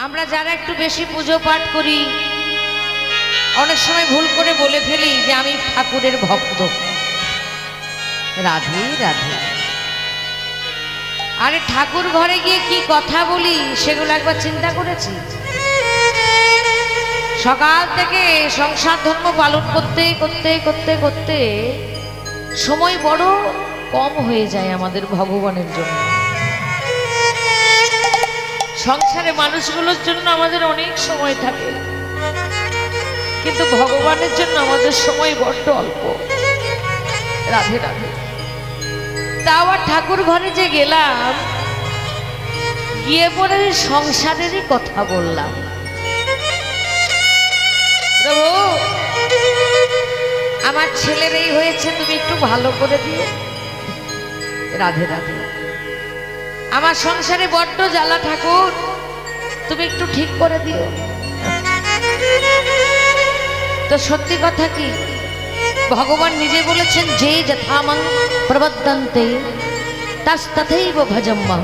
আমরা যারা একটু বেশি পুজো পাঠ করি অনেক সময় ভুল করে বলে ফেলি যে আমি ঠাকুরের ভক্ত। রাধে রাধে। আরে ঠাকুর ঘরে গিয়ে কি কথা বলি সেগুলো একবার চিন্তা করেছি? সকাল থেকে সংসার ধর্ম পালন করতে করতে করতে করতে সময় বড় কম হয়ে যায় আমাদের ভগবানের জন্য। সংসারে মানুষগুলোর জন্য আমাদের অনেক সময় থাকে, কিন্তু ভগবানের জন্য আমাদের সময় বড্ড অল্প। রাধে রাধে। তাও আর ঠাকুর ঘরে যে গেলাম, গিয়ে পরে সংসারেরই কথা বললাম। প্রভু, আমার ছেলের এই হয়েছে, তুমি একটু ভালো করে দিও। রাধে রাধে। আমার সংসারে বড্ড জ্বালা ঠাকুর, তুমি একটু ঠিক করে দিও। তো সত্যি কথা কি, ভগবান নিজে বলেছেন যে যথামং প্রবর্তন্তে তস্তথৈব ভজম্যহং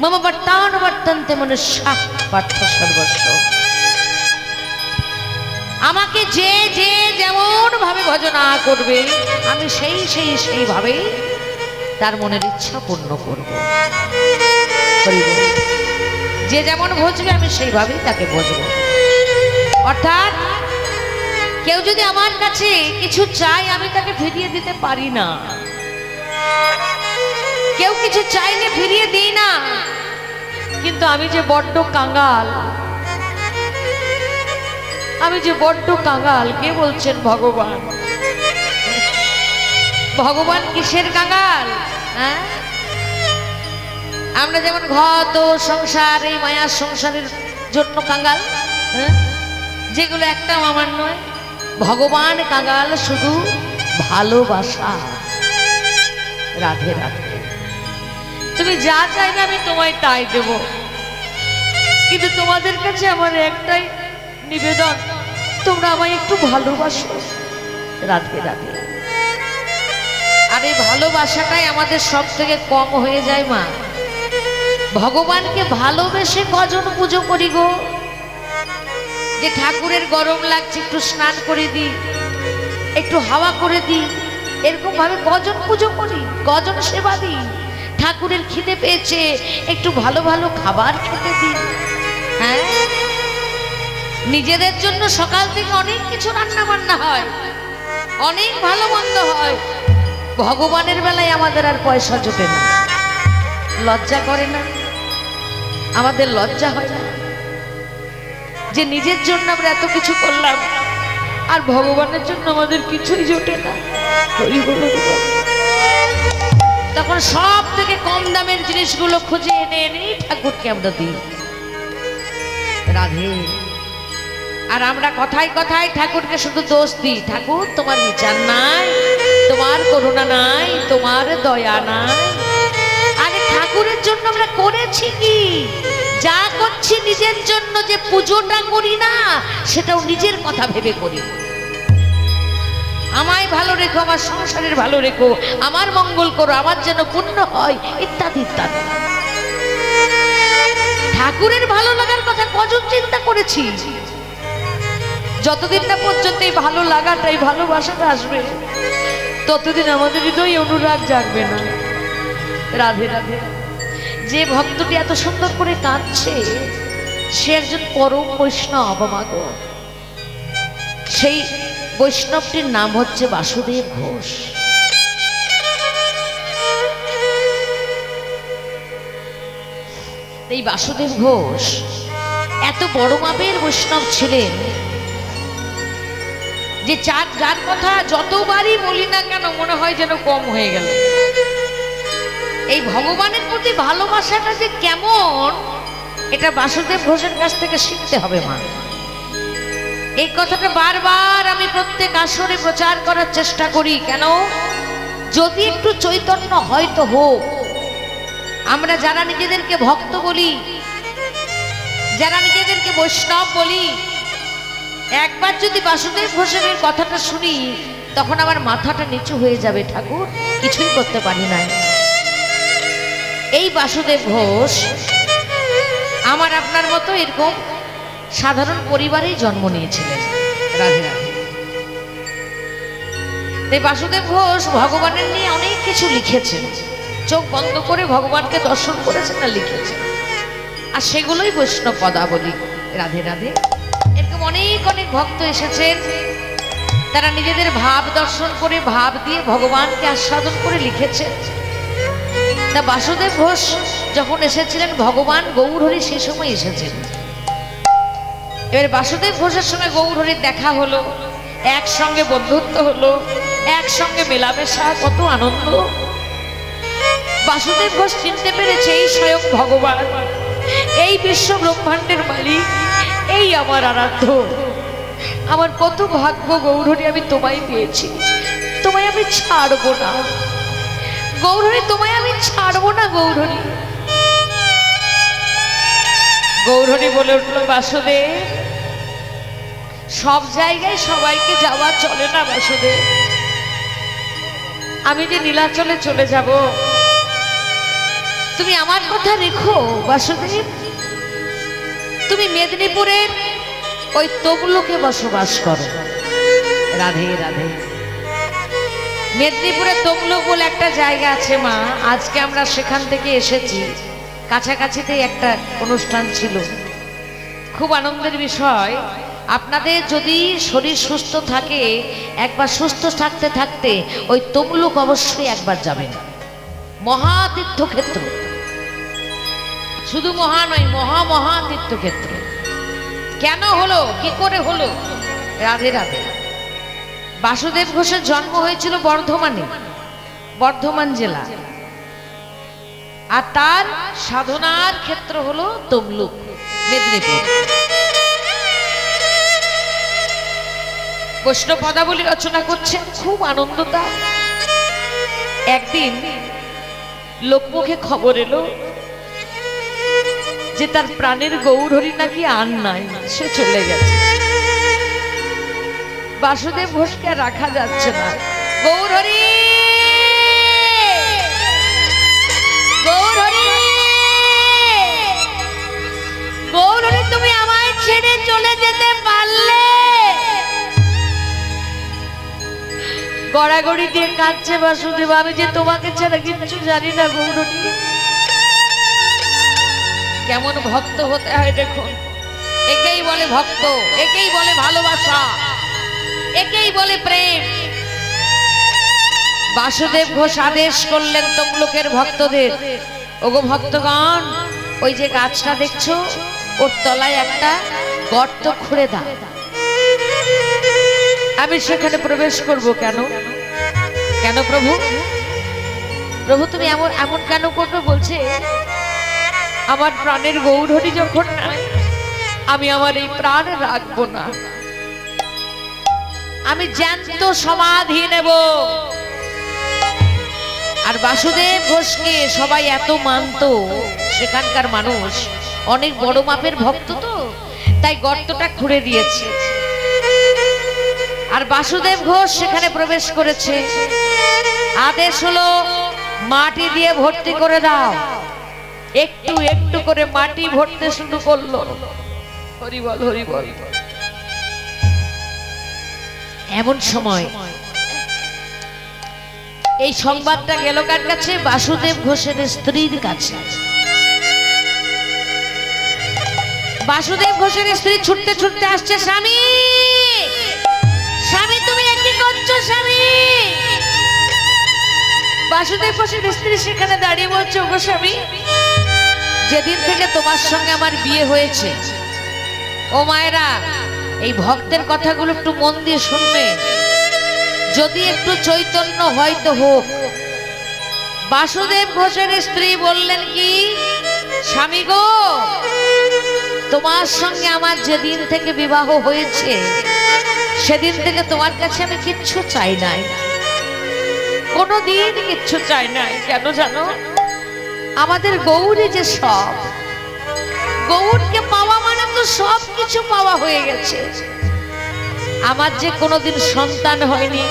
মম বর্তানুবর্তন্তে মনুষ্যাঃ পার্থ সর্বস্ব। আমাকে যে যে যেমন ভাবে ভজনা করবে আমি সেইভাবে তার মনের ইচ্ছা পূর্ণ করব। যে যেমন ভজবে আমি সেইভাবেই তাকে ভজব। অর্থাৎ কেউ যদি আমার কাছে কিছু চায় আমি তাকে ফিরিয়ে দিতে পারি না। কেউ কিছু চাইলে ফিরিয়ে দিই না, কিন্তু আমি যে বড্ড কাঙ্গাল, আমি যে বড্ড কাঙ্গাল। কে বলছেন? ভগবান। ভগবান কিসের কাঙ্গাল? হ্যাঁ, আমরা যেমন ঘর তো সংসার, এই মায়ার সংসারের জন্য কাঙ্গাল, হ্যাঁ, যেগুলো একটাও আমার নয়। ভগবান কাঙ্গাল শুধু ভালোবাসা। রাধে রাধে। তুমি যা চাইবে আমি তোমায় তাই দেব, কিন্তু তোমাদের কাছে আমার একটাই নিবেদন, তোমরা আমায় একটু ভালোবাসো। রাধে রাধে। আর এই ভালোবাসাটাই আমাদের সব থেকে কম হয়ে যায় মা। ভগবানকে ভালোবেসে কজন পুজো করি গো? যে ঠাকুরের গরম লাগছে একটু স্নান করে দিই, একটু হাওয়া করে দিই, এরকম ভাবে কজন পুজো করি, কজন সেবা দিই। ঠাকুরের খিদে পেয়েছে একটু ভালো ভালো খাবার খেতে দিই। হ্যাঁ, নিজেদের জন্য সকাল থেকে অনেক কিছু রান্না বান্না হয়, অনেক ভালো মন্দ হয়। ভগবানের বেলায় আমাদের আর পয়সা জোটে না। লজ্জা করে না? আমাদের লজ্জা হয় না যে নিজের জন্য আমরা এত কিছু করলাম আর ভগবানের জন্য আমাদের কিছুই জোটে না? তখন সব থেকে কম দামের জিনিসগুলো খুঁজে এনে এনে ঠাকুরকে আমরা দিই। রাধে। আর আমরা কথায় কথায় ঠাকুরকে শুধু দোষ দিই, ঠাকুর তোমার বিচার নাই, তোমার করুণা নাই, তোমার দয়া নাই। আরে ঠাকুরের জন্য আমরা করেছি কি? যা করছি নিজের জন্য, যে পুজোটা করি না সেটাও নিজের কথা ভেবে করি। আমায় ভালো রেখো, আমার সংসারের ভালো রেখো, আমার মঙ্গল করো, আমার যেন পুণ্য হয়, ইত্যাদি ইত্যাদি। ঠাকুরের ভালো লাগার কথা কজন চিন্তা করেছি? যতদিন না পর্যন্ত এই ভালো লাগাটা, এই ভালোবাসাটা আসবে, ততদিন আমাদের হৃদয় অনুরাগ জাগবে না। রাধে রাধে। যে ভক্তটি এত সুন্দর করে কাঁদছে সে একজন পরম বৈষ্ণব আমাগো। সেই বৈষ্ণবটির নাম হচ্ছে বাসুদেব ঘোষ। এই বাসুদেব ঘোষ এত বড় মাপের বৈষ্ণব ছিলেন যে যার কথা যতবারই বলি না কেন মনে হয় যেন কম হয়ে গেল। এই ভগবানের প্রতি ভালোবাসাটা যে কেমন, এটা বাসুদেব ঘোষের কাছ থেকে শিখতে হবে মা। এই কথাটা বারবার আমি প্রত্যেক আসরে প্রচার করার চেষ্টা করি। কেন? যদি একটু চৈতন্য হয়তো হোক। আমরা যারা নিজেদেরকে ভক্ত বলি, যারা নিজেদেরকে বৈষ্ণব বলি, একবার যদি বাসুদেব ঘোষের কথাটা শুনি তখন আমার মাথাটা নিচু হয়ে যাবে। ঠাকুর কিছুই করতে পারি না। এই বাসুদেব ঘোষ আমার আপনার মতো এরকম সাধারণ পরিবারেই জন্ম নিয়েছিলেন। রাধে রাধে। তাই বাসুদেব ঘোষ ভগবানের নিয়ে অনেক কিছু লিখেছেন, চোখ বন্ধ করে ভগবানকে দর্শন করেছেন আর লিখেছেন, আর সেগুলোই বৈষ্ণব পদাবলী। রাধে রাধে। এরকম অনেক অনেক ভক্ত এসেছেন, তারা নিজেদের ভাব দর্শন করে ভাব দিয়ে ভগবানকে আস্বাদন করে লিখেছেন। তা বাসুদেব ঘোষ যখন এসেছিলেন, ভগবান গৌরহরি সে সময় এসেছেন। এবার বাসুদেব ঘোষের সঙ্গে গৌরহরির দেখা হলো, একসঙ্গে বন্ধুত্ব হলো, একসঙ্গে মেলামেশা, কত আনন্দ। বাসুদেব ঘোষ চিনতে পেরেছে এই স্বয়ং ভগবান, এই বিশ্ব ব্রহ্মাণ্ডের মালিক, এই আমার আরাধ্য। আমার কত ভাগ্য গৌরহরি, আমি তোমায় পেয়েছি, তোমায় আমি ছাড়বো না গৌরহরি, তোমায় আমি ছাড়বো না গৌরহরি। গৌরহরি বলে উঠল, বাসুদেব সব জায়গায় সবাইকে যাওয়া চলে না বাসুদেব, আমি যে নীলাচলে চলে যাব, তুমি আমার কথা রেখো বাসুদেব। তুমি মেদিনীপুরের ওই তমলুকে বসবাস করো। রাধে রাধে। মেদিনীপুরে তমলুক বলে একটা জায়গা আছে মা, আজকে আমরা সেখান থেকে এসেছি, কাছাকাছিতেই একটা অনুষ্ঠান ছিল। খুব আনন্দের বিষয়, আপনাদের যদি শরীর সুস্থ থাকে, একবার সুস্থ থাকতে থাকতে ওই তমলুক অবশ্যই একবার যাবেন। মহা তীর্থক্ষেত্র, শুধু মহা নয়, মহা মহা তীর্থক্ষেত্র। কেন হলো, কি করে হলো? রাধে রাধে। বাসুদেব ঘোষের জন্ম হয়েছিল বর্ধমানে, বর্ধমান জেলা, আর তার সাধনার ক্ষেত্র হলো তমলুক, মেদিনীপুর। বৈষ্ণব পদাবলী রচনা করছেন, খুব আনন্দ তার। একদিন লোকমুখে খবর এলো যে তার প্রাণের গৌরহরি নাকি আর নাই, সে চলে গেছে। বাসুদেব ঘোষকে রাখা যাচ্ছে না। গৌরহরি, গৌরহরি, গৌরহরি, তুমি আমায় ছেড়ে চলে যেতে পারলে? গড়াগড়ি দিয়ে কাঁদছে বাসুদেব, আমি যে তোমাকে ছাড়া কিছু জানি না গৌরহরি। কেমন ভক্ত হতে হয় দেখুন, একেই বলে ভক্ত, একেই বলে ভালোবাসা, একেই বলে প্রেম। বাসুদেব ঘোষ আদেশ করলেন তমলুকের ভক্তদের, ওগো ভক্তগণ, ওই যে গাছটা দেখছো, ওর তলায় একটা গর্ত খুঁড়ে দাও, আমি সেখানে প্রবেশ করব। কেন কেন প্রভু? প্রভু তুমি এমন এমন কেন করবে? বলছে, আমার প্রাণের গৌরহরি যখন নাই, আমি আমার এই প্রাণ রাখবো না, আমি জ্যান্ত সমাধি নেব। আর বাসুদেব ঘোষকে সবাই এত মানত, সেখানকার মানুষ অনেক বড় মাপের ভক্ত, তো তাই গর্তটা খুঁড়ে দিয়েছে। আর বাসুদেব ঘোষ সেখানে প্রবেশ করেছে। আদেশ হলো, মাটি দিয়ে ভর্তি করে দাও। একটু একটু করে মাটি ভরতে শুরু করলো। হরি বল, হরি বল। এমন সময় এই সংবাদটা গেল কার কাছে? বাসুদেব ঘোষের স্ত্রীর কাছে। বাসুদেব ঘোষের স্ত্রী ছুটতে ছুটতে আসছে, স্বামী, স্বামী, তুমি কি করছো স্বামী? বাসুদেব ঘোষের স্ত্রী সেখানে দাঁড়িয়ে বলছে, ওগো স্বামী, যেদিন থেকে তোমার সঙ্গে আমার বিয়ে হয়েছে, ও মায়েরা, এই ভক্তের কথাগুলো একটু মন দিয়ে শুনবে, যদি একটু চৈতন্য হয়তো হোক। বাসুদেব ঘোষের স্ত্রী বললেন, কি স্বামী গো, তোমার সঙ্গে আমার যেদিন থেকে বিবাহ হয়েছে, সেদিন থেকে তোমার কাছে আমি কিচ্ছু চাই নাই, কোনোদিন কিচ্ছু চাই নাই। কেন জানো? আমাদের গৌরী যে সব, গৌরকে পাওয়া মানে তো সব কিছু পাওয়া হয়ে গেছে। আমার যে কোনোদিন সন্তান হয়নি,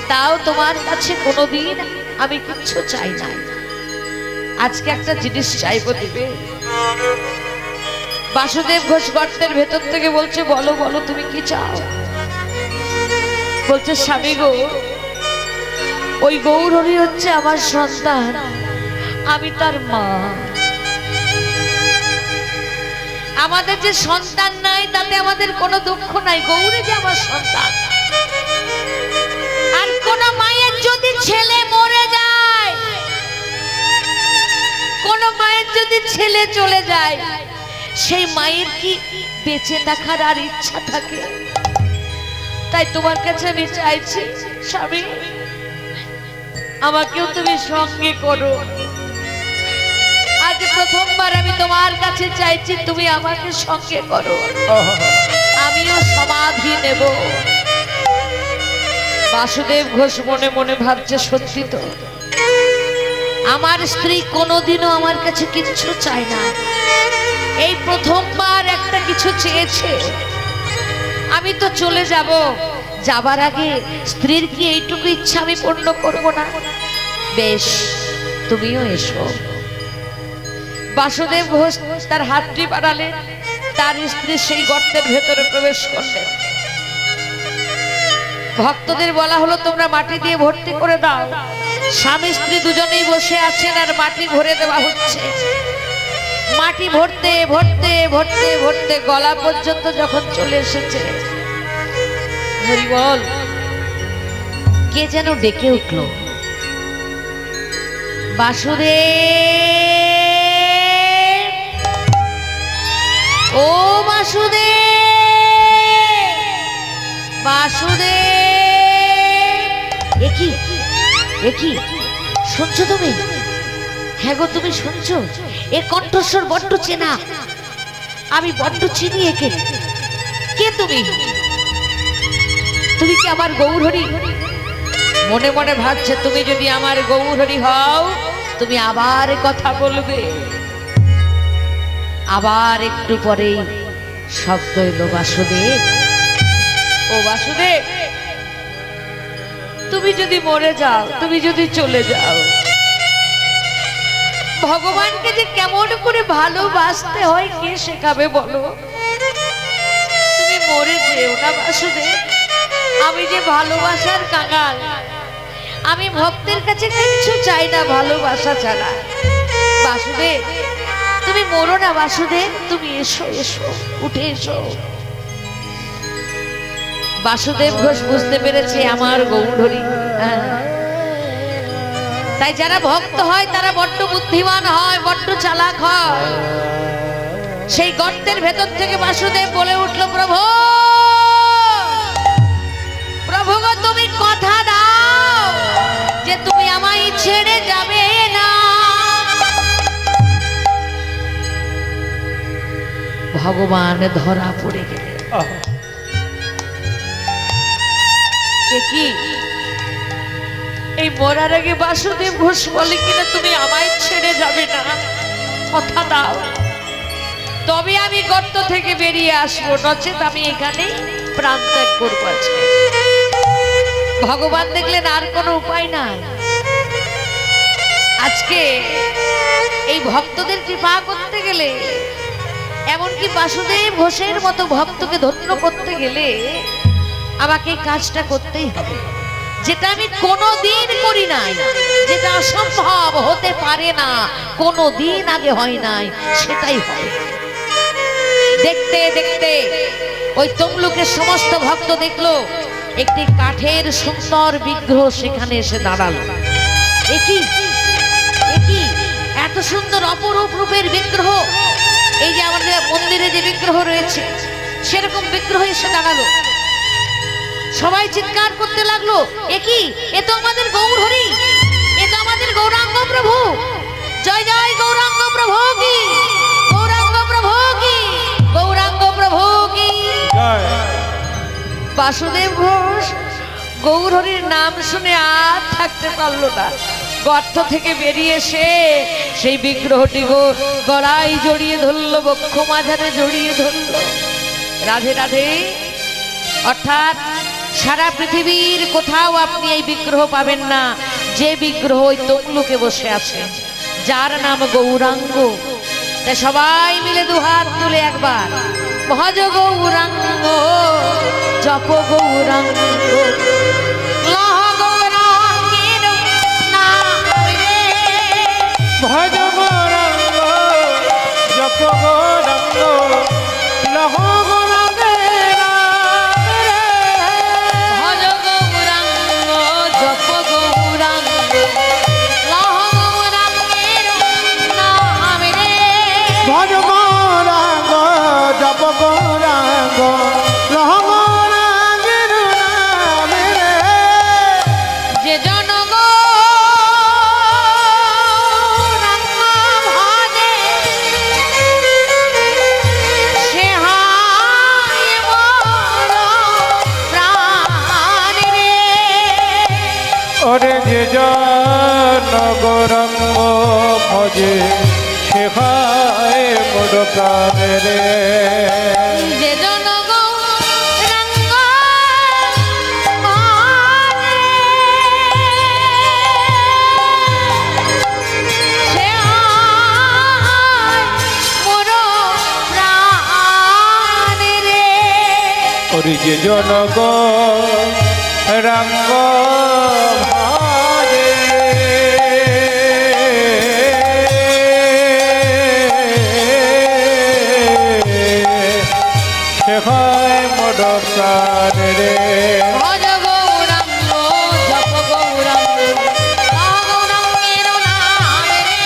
তাও তোমার কাছে কোনোদিন আমি কিচ্ছু চাই নাই। আজকে একটা জিনিস চাইবো, দিবে? বাসুদেব ঘোষ গর্তের ভেতর থেকে বলছে, বলো বলো তুমি কি চাও? বলছে, স্বামী গো, ওই গৌরহরি হচ্ছে আমার সন্তান, আমি তার মা। আমাদের যে সন্তান নাই তাতে আমাদের কোনো দুঃখ নাই, গৌরী যে আমার সন্তান। আর কোন মায়ের যদি ছেলে মরে যায়, কোন মায়ের যদি ছেলে চলে যায়, সেই মায়ের কি বেঁচে থাকার আর ইচ্ছা থাকে? তাই তোমার কাছে আমি চাইছি, স্বামী, আমাকেও তুমি সঙ্গে করো। আজ প্রথমবার আমি তোমার কাছে চাইছি, তুমি আমাকে সঙ্গে করো, আমিও সমাধি নেব। বাসুদেব ঘোষ মনে মনে ভাবছে, সত্যি তো, আমার স্ত্রী কোনোদিনও আমার কাছে কিছু চায় না, এই প্রথমবার একটা কিছু চেয়েছে। আমি তো চলে যাব, যাবার আগে স্ত্রীর কি এইটুকু ইচ্ছা আমি পূর্ণ করব না? বেশ, তুমিও এসো। বাসুদেব ঘোষ তার হাতটি বাড়ালেন, তার স্ত্রী সেই গর্তের ভেতরে প্রবেশ করলেন। ভক্তদের বলা হলো, তোমরা মাটি দিয়ে ভর্তি করে দাও। স্বামী স্ত্রী দুজনেই বসে আছেন আর মাটি ভরে দেওয়া হচ্ছে। মাটি ভরতে ভরতে ভরতে ভরতে গলা পর্যন্ত যখন চলে এসেছে, হরি বল, কে যেন ডেকে উঠল, বাসুদেব, ও বাসুদেব, বাসুদেব। একই একই, শুনছো তুমি? হ্যাঁ গো, তুমি শুনছো? এ কণ্ঠস্বর বড্ড চেনা, আমি বড্ড চিনি একে। কে তুমি? তুমি কি আমার গৌরহরি? মনে মনে ভাবছে, তুমি যদি আমার গৌরহরি হও, তুমি আবার কথা বলবে। আবার একটু পরেই শব্দ এলো, বাসুদেব, ও বাসুদেব, তুমি যদি মরে যাও, তুমি যদি চলে যাও, ভগবানকে যে কেমন করে ভালোবাসতে হয় কে শেখাবে বলো? তুমি মরে যেও না বাসুদেব, আমি যে ভালোবাসার কাঙাল, আমি ভক্তের কাছে কিচ্ছু চাই না ভালোবাসা ছাড়া। বাসুদেব, তুমি মরো না বাসুদেব, তুমি এসো, এসো, উঠে এসো। বাসুদেব ঘোষ বুঝতে পেরেছে আমার গৌরহরি। তাই যারা ভক্ত হয় তারা বড্ড বুদ্ধিমান হয়, বড্ড চালাক হয়। সেই গর্তের ভেতর থেকে বাসুদেব বলে উঠল, প্রভু, প্রভু গো, তুমি কথা দাও যে তুমি আমায় ছেড়ে যাবে না। ভগবান ধরা পড়ে গেলেন। কি এই মরার আগে বাসুদেব ঘোষ বলে কিনা, তুমি আমায় ছেড়ে যাবে না, কথা দাও, তবে আমি গর্ত থেকে বেরিয়ে আসবো, নচেত আমি এখানে প্রাণ ত্যাগ করবো আজকে। ভগবান দেখলেন আর কোনো উপায় নাই, আজকে এই ভক্তদের কৃপা করতে গেলে, এমনকি বাসুদেব ঘোষের মতো ভক্তকে ধন্য করতে গেলে আমাকে এই কাজটা করতেই হবে, যেটা আমি কোনোদিন করি নাই, যেটা অসম্ভব, হতে পারে না, কোনোদিন আগে হয় নাই, সেটাই হবে। দেখতে দেখতে ওই তমলুকের সমস্ত ভক্ত দেখলো একটি কাঠের সুন্দর বিগ্রহ সেখানে এসে দাঁড়ালো। একই একই, এত সুন্দর অপরূপ রূপের বিগ্রহ, এই যে আমাদের মন্দিরে যে বিগ্রহ রয়েছে সেরকম বিগ্রহ এসে দাঁড়ালো। সবাই চিৎকার করতে লাগলো, একই, এ তো আমাদের গৌরহরি, এ তো আমাদের গৌরাঙ্গ প্রভু, জয় জয় গৌরাঙ্গ প্রভু কি, গৌরাঙ্গ প্রভু কি, গৌরাঙ্গ প্রভু কি। বাসুদেব ঘোষ গৌরহরির নাম শুনে আর থাকতে পারলো না, গর্ত থেকে বেরিয়ে এসে সেই বিগ্রহটি গলায় জড়িয়ে ধরলো, বক্ষ মাঝারে জড়িয়ে ধরলো। রাধে রাধে। অর্থাৎ সারা পৃথিবীর কোথাও আপনি এই বিগ্রহ পাবেন না, যে বিগ্রহ ওই তমলুকে বসে আছে, যার নাম গৌরাঙ্গ, তাই সবাই মিলে দুহাত তুলে একবার ভজ গৌরাঙ্গ জপ গৌরাঙ্গ লহ গৌরাঙ্গের নাম রে। ভজ গৌরাঙ্গ জপ গৌরাঙ্গ লহ গৌরাঙ্গের নাম রে। ভজ গৌরাঙ্গ জপ গৌরাঙ্গ লহ গৌরাঙ্গের নাম রে। ভজ গৌরাঙ্গ জপ গৌরাঙ্গ লহ গৌরাঙ্গের নাম রে। যে জন গৌরাঙ্গ ভজে সে হয় মোর প্রাণ রে। ওরে যে জন গৌরাঙ্গ ভজে সে হয় মোর প্রাণ রে। যে জন গৌরাঙ্গ ভজে সে হয় মোর প্রাণ রে। ওরে যে জন গৌরাঙ্গ ভজে সে হয় মোর প্রাণ রে। ভজ গৌরাঙ্গ জপ গৌরাঙ্গ লহ গৌরাঙ্গের নাম রে।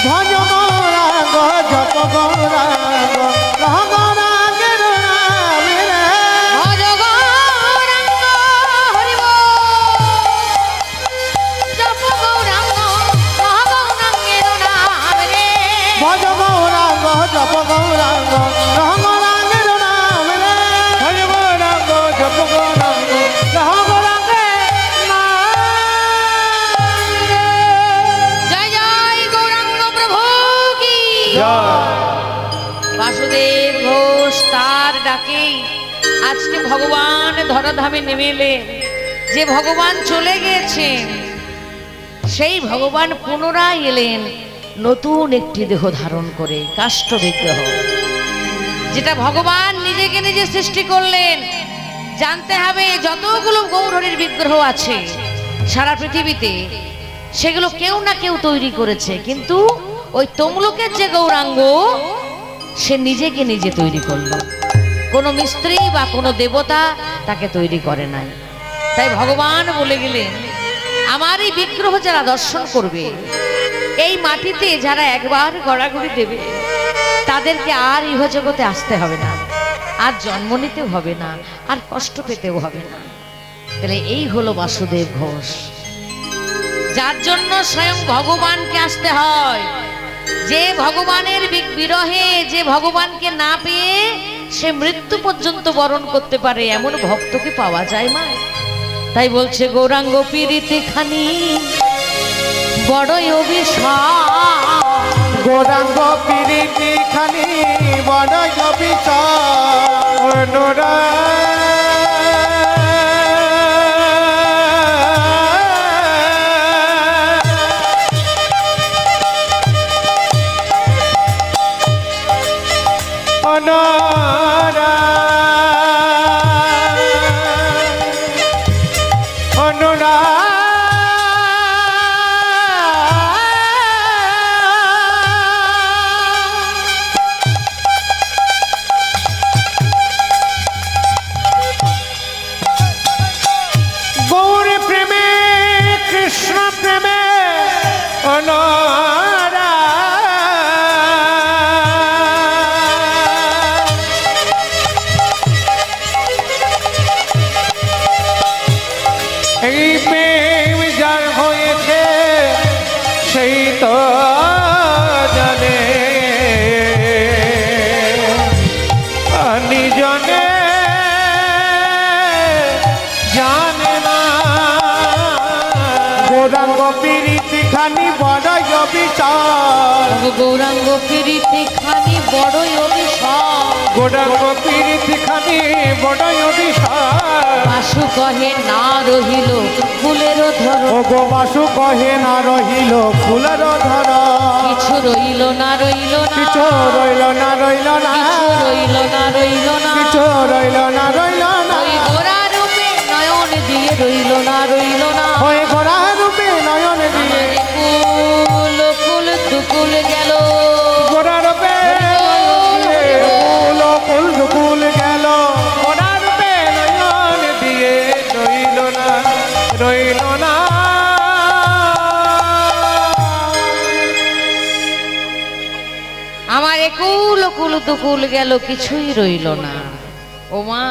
ভজ গৌরাঙ্গ জপ গৌরাঙ্গ লহ গৌরাঙ্গের নাম রে। ভজ গৌরাঙ্গ হরি বল জপ গৌরাঙ্গ লহ গৌরাঙ্গের নাম রে। ভজ গৌরাঙ্গ জপ গৌরাঙ্গ লহ গৌরাঙ্গের নাম রে। ভজ গৌরাঙ্গ জপ গৌরাঙ্গ লহ গৌরাঙ্গের নাম রে। জয় জয় গৌরাঙ্গ প্রভু কি বাসুদেব ঘোষ তার ডাকে আজকে ভগবান ধরাধামে নেমে এলেন। যে ভগবান চলে গেছেন সেই ভগবান পুনরায় এলেন নতুন একটি দেহ ধারণ করে, কাষ্ঠ বিগ্রহ, যেটা ভগবান নিজেকে নিজে সৃষ্টি করলেন। জানতে হবে যতগুলো গৌরহরির বিগ্রহ আছে সারা পৃথিবীতে সেগুলো কেউ না কেউ তৈরি করেছে, কিন্তু ওই তমলুকের যে গৌরাঙ্গ সে নিজেকে নিজে তৈরি করলো। কোনো মিস্ত্রি বা কোনো দেবতা তাকে তৈরি করে নাই। তাই ভগবান বলে গেলেন আমার এই বিগ্রহ যারা দর্শন করবে, এই মাটিতে যারা একবার গড়াগড়ি দেবে, তাদেরকে আর ইহজগতে আসতে হবে না, আর জন্ম নিতেও হবে না, আর কষ্ট পেতেও হবে না। তাহলে এই হলো বাসুদেব ঘোষ, যার জন্য স্বয়ং ভগবানকে আসতে হয়। যে ভগবানের বিরহে, যে ভগবানকে না পেয়ে সে মৃত্যু পর্যন্ত বরণ করতে পারে, এমন ভক্তকে পাওয়া যায় মা। তাই বলছে গৌরাঙ্গ পীড়িতে খানি বড়ই অভিশাপ। গৌরাঙ্গ পীড়িতি খানি বড়ই অভিশাপ। গৌর প্রেমে কৃষ্ণ প্রেমে অনরা এই প্রেম যার হয়েছে সেই তো জানে, নিজনে জানে না। গৌরাঙ্গ পীড়িতি খানি বড়ই অভিশাপ। গৌরাঙ্গ পীড়িতে খানি বড়ই অভিশাপ। গৌরাঙ্গ পীড়িতি খানি বড়ই অভিশাপ। বাসু কহে না রহিল ফুলের ধর, ও গো বাসু কহে না রহিল ফুলের ধর। কিছু রইল রইল না রইল না কিছু রইল না রইল না কিছু রইল না রইল না কিছু রইল না রইল না ওই গোরা রূপে নয়ন দিয়ে রইল না রইল না ওই ঘোড়া রূপে নয়ন দিয়ে কুল কুল দুকুল গেল ঘোড়া রূপে কুল কুল গেল ঘোড়া রূপে নয়ন দিয়ে রইল না রইল না আমার একুল কুল দুকুল গেল কিছুই রইল না। ও মা,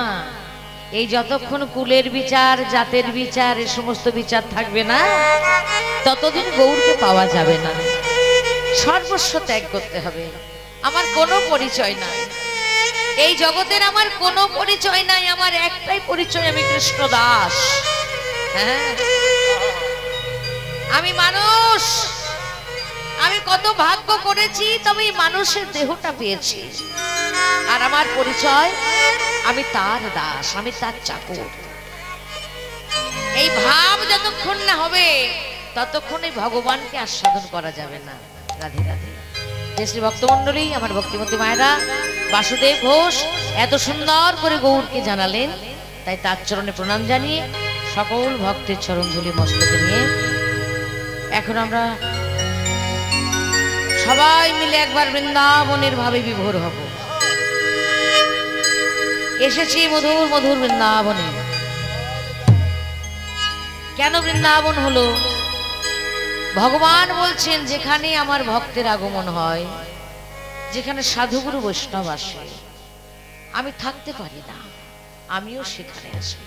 এই যতক্ষণ কুলের বিচার জাতের বিচার এ সমস্ত বিচার থাকবে না ততদিন গৌরকে পাওয়া যাবে না। সর্বস্ব ত্যাগ করতে হবে। আমার কোনো পরিচয় নাই এই জগতের, আমার কোনো পরিচয় নাই, আমার একটাই পরিচয়, আমি কৃষ্ণ দাস। হ্যাঁ, আমি মানুষ, আমি কত ভাগ্য করেছি তবে এই মানুষের দেহটা পেয়েছি। আর আমার পরিচয়, আমি তার দাস, আমি তার চাকর। এই ভাব যতক্ষণ না হবে ততক্ষণ এই ভগবানকে আস্বাদন করা যাবে না। রাধে রাধে। শ্রী ভক্তমন্ডলী, আমার ভক্তিমতী মায়েরা, বাসুদেব ঘোষ এত সুন্দর করে গৌরকে জানালেন, তাই তার চরণে প্রণাম জানিয়ে সকল ভক্তের চরণধুলি মস্তকে নিয়ে এখন আমরা সবাই মিলে একবার বৃন্দাবনের ভাবে বিভোর হব। এসেছি মধুর মধুর বৃন্দাবনে। কেন বৃন্দাবন হলো? ভগবান বলছেন যেখানে আমার ভক্তের আগমন হয়, যেখানে সাধুগুরু বৈষ্ণব আসে, আমি থাকতে পারি না, আমিও সেখানে আসি।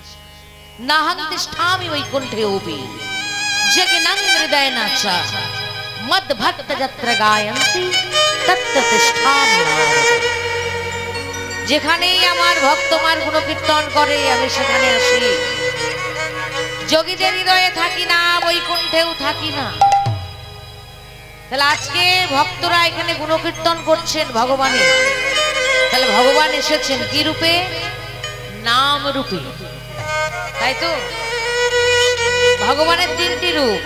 নাহং তিষ্ঠামি বৈকুণ্ঠে ওপি জগনং হৃদয় নাচা মদ ভক্ত যত্র গায়ন্তি তত্র তিষ্ঠামি নারদ। যেখানেই আমার ভক্ত আমার গুণকীর্তন করে আমি সেখানে আসি। যোগীদের হৃদয়ে থাকি না, বৈকুণ্ঠেও থাকি না। তাহলে আজকে ভক্তরা এখানে গুণকীর্তন করছেন ভগবানের, তাহলে ভগবান এসেছেন কি রূপে? নাম রূপে, তাই তো? ভগবানের তিনটি রূপ,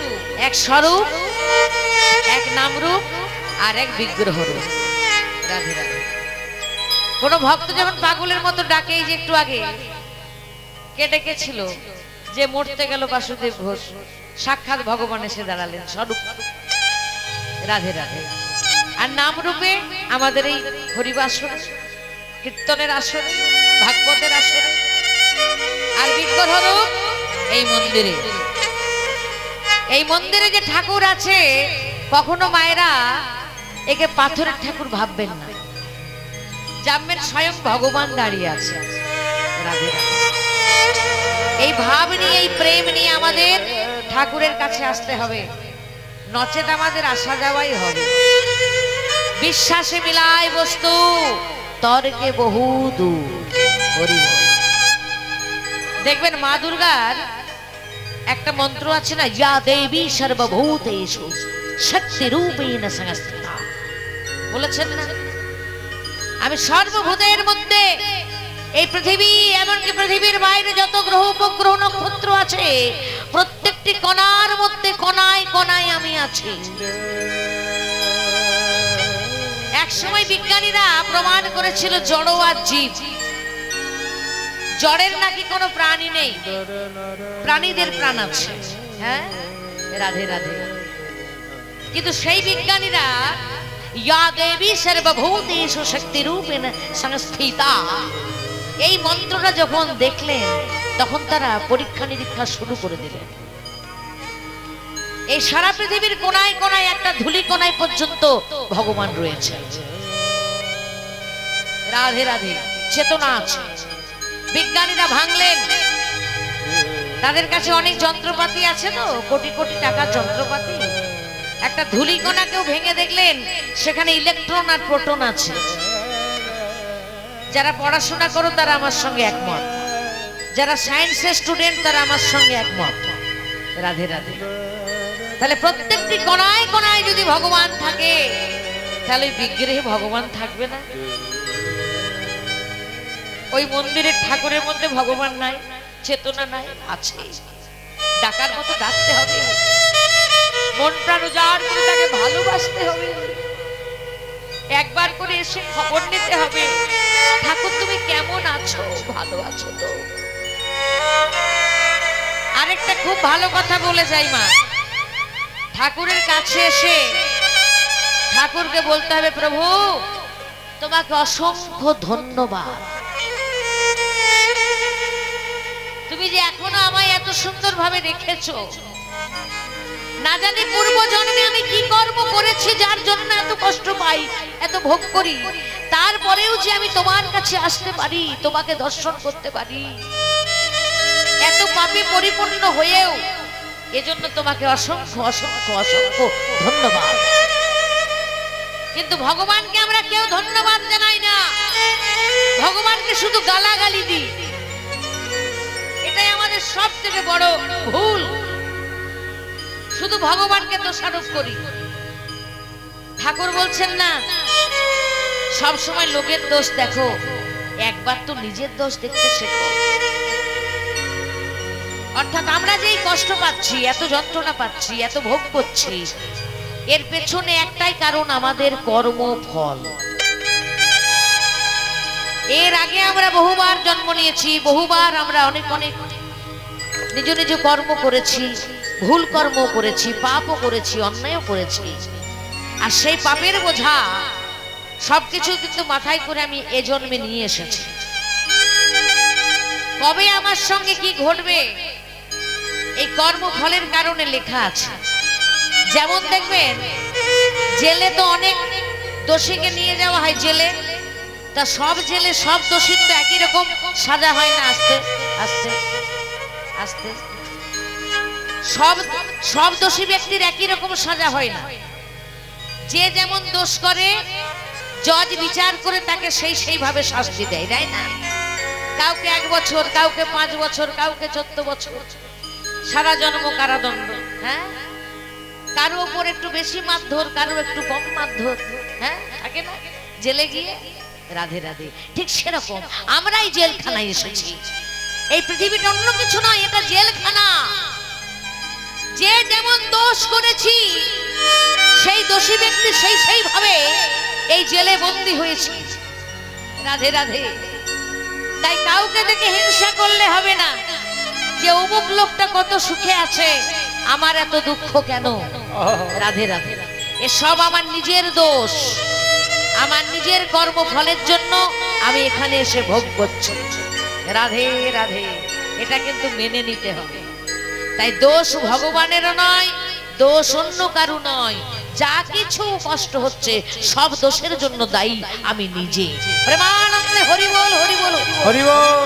এক স্বরূপ, এক নাম রূপ, আর এক বিগ্রহ রূপ। রাধে রাধে। কোন ভক্ত যেমন পাগলের মতো ডাকে, এই যে একটু আগে কে ডেকেছিল যে মরতে গেল বাসুদেব ঘোষ, সাক্ষাৎ ভগবান এসে দাঁড়ালেন স্বরূপ। রাধে রাধে। আর নাম রূপে আমাদের এই হরিবাসরে, কীর্তনের আসরে, ভাগবতের আসরে। আর বিগ্রহ রূপ এই মন্দিরে। এই মন্দিরে যে ঠাকুর আছে, কখনো মায়েরা একে পাথরের ঠাকুর ভাববেন না, জানবেন স্বয়ং ভগবান দাঁড়িয়ে আছে। রাধে রাধে। এই ভাব নিয়ে, এই প্রেম নিয়ে আমাদের ঠাকুরের কাছে আসতে হবে, নচেত আমাদের আসা যাওয়াই হবে। বিশ্বাসে মিলায় বস্তু, তর্কে বহু দূর। হরি বল। দেখবেন মা দুর্গার একটা মন্ত্র আছে না, ইয়া দেবী সর্বভূতেষু শক্তি রূপেণ সংস্থিতা, বলেছেন না? আমি সর্বভূতের মধ্যে, এই পৃথিবী এমনকি পৃথিবীর বাইরে যত গ্রহ উপগ্রহ নক্ষত্র আছে, প্রত্যেকটি কণার মধ্যে, কণায় কণায় আমি আছি। এক সময় বিজ্ঞানীরা প্রমাণ করেছিল জড় আর জীব, জড়ের নাকি কোনো প্রাণী নেই, প্রাণীদের প্রাণ আছে। হ্যাঁ, রাধে রাধে। কিন্তু সেই বিজ্ঞানীরা ইয়া দেবী সর্বভূতেষু শক্তি রূপেণ সংস্থিতা, এই মন্ত্রটা যখন দেখলেন তখন তারা পরীক্ষা নিরীক্ষা শুরু করে দিলেন। এই সারা পৃথিবীর কোনায় কোনায়, একটা ধূলি কোনায় পর্যন্ত ভগবান রয়েছে। রাধে রাধে। চেতনা আছে। বিজ্ঞানীরা ভাঙলেন, তাদের কাছে অনেক যন্ত্রপাতি আছে তো, কোটি কোটি টাকার যন্ত্রপাতি। একটা ধূলি কণাকেও ভেঙে দেখলেন সেখানে ইলেকট্রন আর প্রোটন আছে। যারা পড়াশোনা করো তারা আমার সঙ্গে একমত, যারা সায়েন্সের স্টুডেন্ট তারা আমার সঙ্গে একমত। রাধে রাধে। তাহলে প্রত্যেকটি কণায় কণায় যদি ভগবান থাকে, তাহলে বিগ্রহে ভগবান থাকবে না? ওই মন্দিরের ঠাকুরের মধ্যে ভগবান নাই, চেতনা নাই? আছে। ডাকার মতো ডাকতে হবে, মন প্রাণ উজাড় করে তাকে ভালোবাসতে হবে। একবার করে এসে খবর নিতে হবে, ঠাকুর তুমি কেমন আছো, ভালো আছো তো? আরেকটা খুব ভালো কথা বলে যাই মা, ঠাকুরের কাছে এসে ঠাকুরকে বলতে হবে, প্রভু তোমাকে অসংখ্য ধন্যবাদ, তুমি যে এখনো আমায় এত সুন্দর ভাবে রেখেছো। না জানি পূর্ব জন্মে আমি কি কর্ম করেছি যার জন্য এত কষ্ট পাই, এত ভোগ করি, তারপরেও যে আমি তোমার কাছে আসতে পারি, তোমাকে দর্শন করতে পারি, এত পাপে পরিপূর্ণ হয়েও, এজন্য তোমাকে অসংখ্য অসংখ্য অসংখ্য ধন্যবাদ। কিন্তু ভগবানকে আমরা কেউ ধন্যবাদ জানাই না, ভগবানকে শুধু গালাগালি দিই। এটাই আমাদের সব থেকে বড় ভুল, শুধু ভগবানকে দোষারোপ করি। ঠাকুর বলছেন না সব সময় লোকের দোষ দেখো, একবার তো নিজের দোষ দেখতে শেখো। অর্থাৎ আমরা যেই কষ্ট পাচ্ছি, এত যন্ত্রণা পাচ্ছি, এত ভোগ করছি, এর পেছনে একটাই কারণ, আমাদের কর্মফল। এর আগে আমরা বহুবার জন্ম নিয়েছি, বহুবার আমরা অনেক অনেক নিজ নিজ কর্ম করেছি, ভুল কর্ম করেছি, পাপও করেছি, অন্যায়ও করেছি। আর সেই পাপের বোঝা সবকিছু কিন্তু মাথায় করে আমি এ জন্মে নিয়ে এসেছি। কবে আমার সঙ্গে কি ঘটবে এই কর্মফলের কারণে লেখা আছে। যেমন দেখবেন জেলে তো অনেক দোষীকে নিয়ে যাওয়া হয় জেলে, তা সব জেলে সব দোষীর তো একই রকম সাজা হয় না, আস্তে আস্তে আস্তে সব সব দোষী ব্যক্তির একই রকম সাজা হয় না। যে যেমন দোষ করে জজ বিচার করে তাকে সেইভাবে শাস্তি দেয়, তাই না? কাউকে 1 বছর, কাউকে 5 বছর, কাউকে 14 বছর, সারা জন্ম কারাদণ্ড। হ্যাঁ, কারো উপর একটু বেশি মারধর, কারো একটু কম মারধর। হ্যাঁ, থাকে না জেলে গিয়ে রাধে রাধে। ঠিক সেরকম আমরাই জেলখানায় এসেছি। এই পৃথিবীটা অন্য কিছু নয়, এটা জেলখানা। যে যেমন দোষ করেছি সেই দোষী ব্যক্তি সেইভাবে এই জেলে বন্দী হয়েছে। রাধে রাধে। তাই কাউকে দেখে হিংসা করলে হবে না যে অমুক লোকটা কত সুখে আছে, আমার এত দুঃখ কেন। রাধে রাধে। এসব আমার নিজের দোষ, আমার নিজের কর্মফলের জন্য আমি এখানে এসে ভোগ করছি। রাধে রাধে। এটা কিন্তু মেনে নিতে হবে। তাই দোষ ভগবানেরও নয়, দোষ অন্য কারু নয়। যা কিছু কষ্ট হচ্ছে সব দোষের জন্য দায়ী আমি নিজে। প্রেমানন্দে হরি বল হরি বল হরি বল।